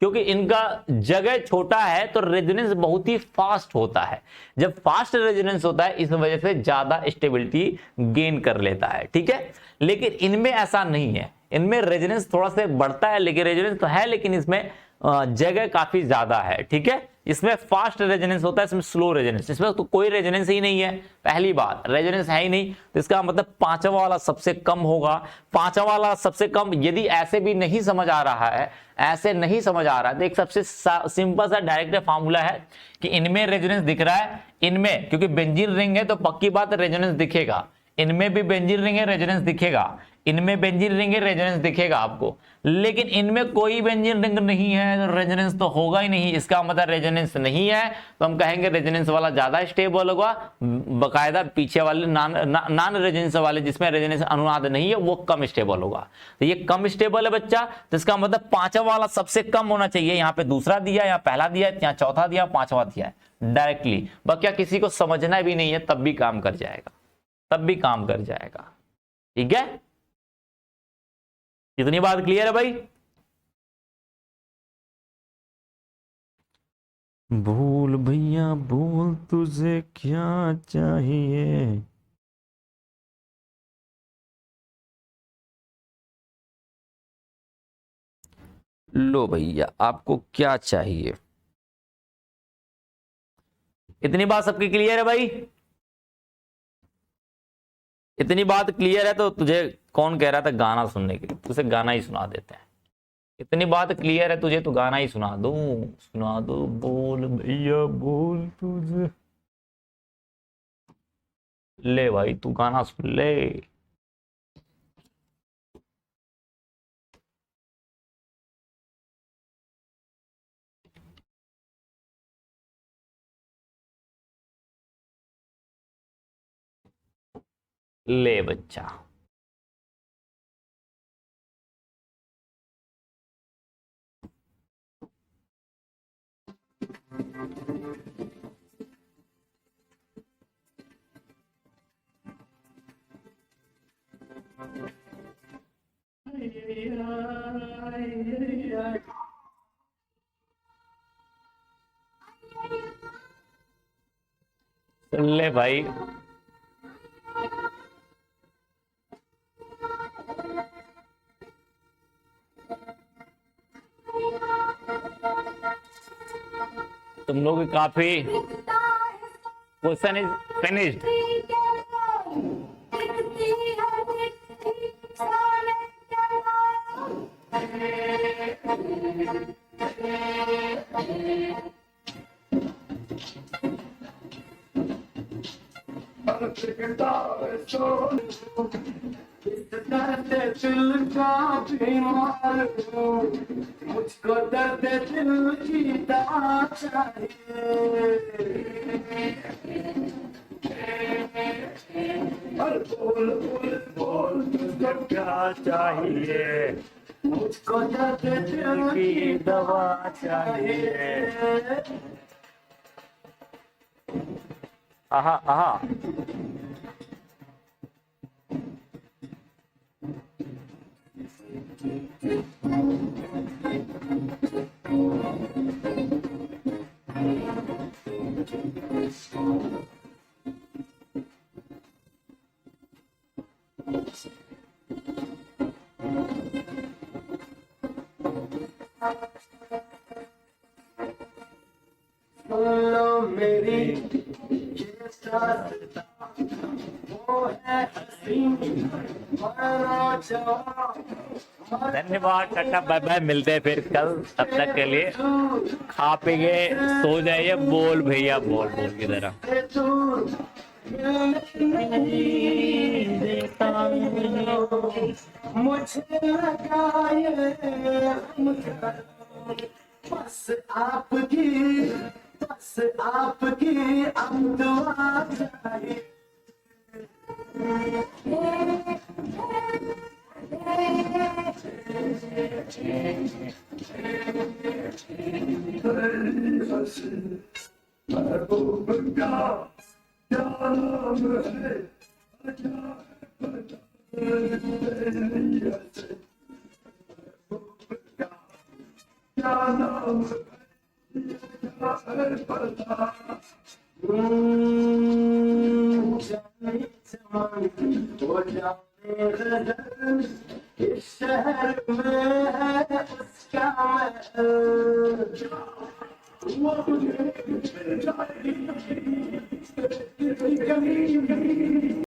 क्योंकि इनका जगह छोटा है तो रेजोनेंस बहुत ही फास्ट होता है। जब फास्ट रेजोनेंस होता है इस वजह से ज्यादा स्टेबिलिटी गेन कर लेता है। ठीक है, लेकिन इनमें ऐसा नहीं है, इनमें रेजोनेंस थोड़ा सा बढ़ता है, लेकिन रेजोनेंस तो है, लेकिन इसमें जगह काफी ज्यादा है। ठीक है, इसमें फास्ट रेजोनेंस होता है, इसमें स्लो रेजोनेंस, इसमें तो कोई रेजोनेंस ही नहीं है। पहली बात, रेजोनेंस है ही नहीं, तो इसका मतलब पांचवा वाला सबसे कम होगा। पांचवा वाला सबसे कम, यदि ऐसे भी नहीं समझ आ रहा है, ऐसे नहीं समझ आ रहा है, तो एक सबसे सिंपल सा डायरेक्ट फार्मूला है कि इनमें रेजोनेंस दिख रहा है, इनमें क्योंकि बेंजीन रिंग है तो पक्की बात रेजोनेंस दिखेगा, इनमें भी बेंजीन रिंग है, रेजोनेंस दिखेगा, इनमें बेंजीन रिंग है, रेजोनेंस दिखेगा आपको। लेकिन इनमें कोई बेंजीन रिंग नहीं है तो रेजोनेंस तो होगा ही नहीं। इसका मतलब रेजोनेंस नहीं है तो हम कहेंगे रेजोनेंस वाला ज्यादा स्टेबल होगा, बकायदा पीछे वाले नॉन रेजोनेंस वाले जिसमें रेजोनेंस अनुनाद नहीं है वो कम स्टेबल होगा। तो ये कम स्टेबल है बच्चा, तो इसका मतलब पांचवा वाला सबसे कम होना चाहिए। यहाँ पे दूसरा दिया, यहाँ पहला दिया, यहाँ चौथा दिया, पांचवा दिया है डायरेक्टली। क्या किसी को समझना भी नहीं है तब भी काम कर जाएगा, तब भी काम कर जाएगा। ठीक है, इतनी बात क्लियर है भाई? बोल भैया बोल, तुझे क्या चाहिए? लो भैया, आपको क्या चाहिए? इतनी बात सबकी क्लियर है भाई? इतनी बात क्लियर है तो तुझे कौन कह रहा था गाना सुनने के लिए, तुझे गाना ही सुना देते हैं। इतनी बात क्लियर है तुझे तो गाना ही सुना दो। बोल भैया बोल, तुझे ले भाई, तू गाना सुन ले। ले बच्चा, सुन ले भाई। तुम लोग काफी, क्वेश्चन इज फिनिश्ड। मुझको दर्द दिल की दवा चाहिए, बोल बोल बोल तुझको क्या चाहिए, मुझको दर्द दिल की दवा चाहिए। आहा आहा, सुन लो मेरी ये दास्तां, वो है हसीन मरना जवां। धन्यवाद, टाटा बाय बाय, मिलते हैं फिर कल, तब तक के लिए खा पी के सो जाइए। बोल भैया बोल, बोल की तरह। नहीं देता मुझे लगाए, बस आपकी, बस आपकी अब दुआ चाहिए। महबूब का क्या नाम है, क्या नाम है पता। जाने जवानी हो जाने गदर, इस शहर में है उसका महल। वो मुझे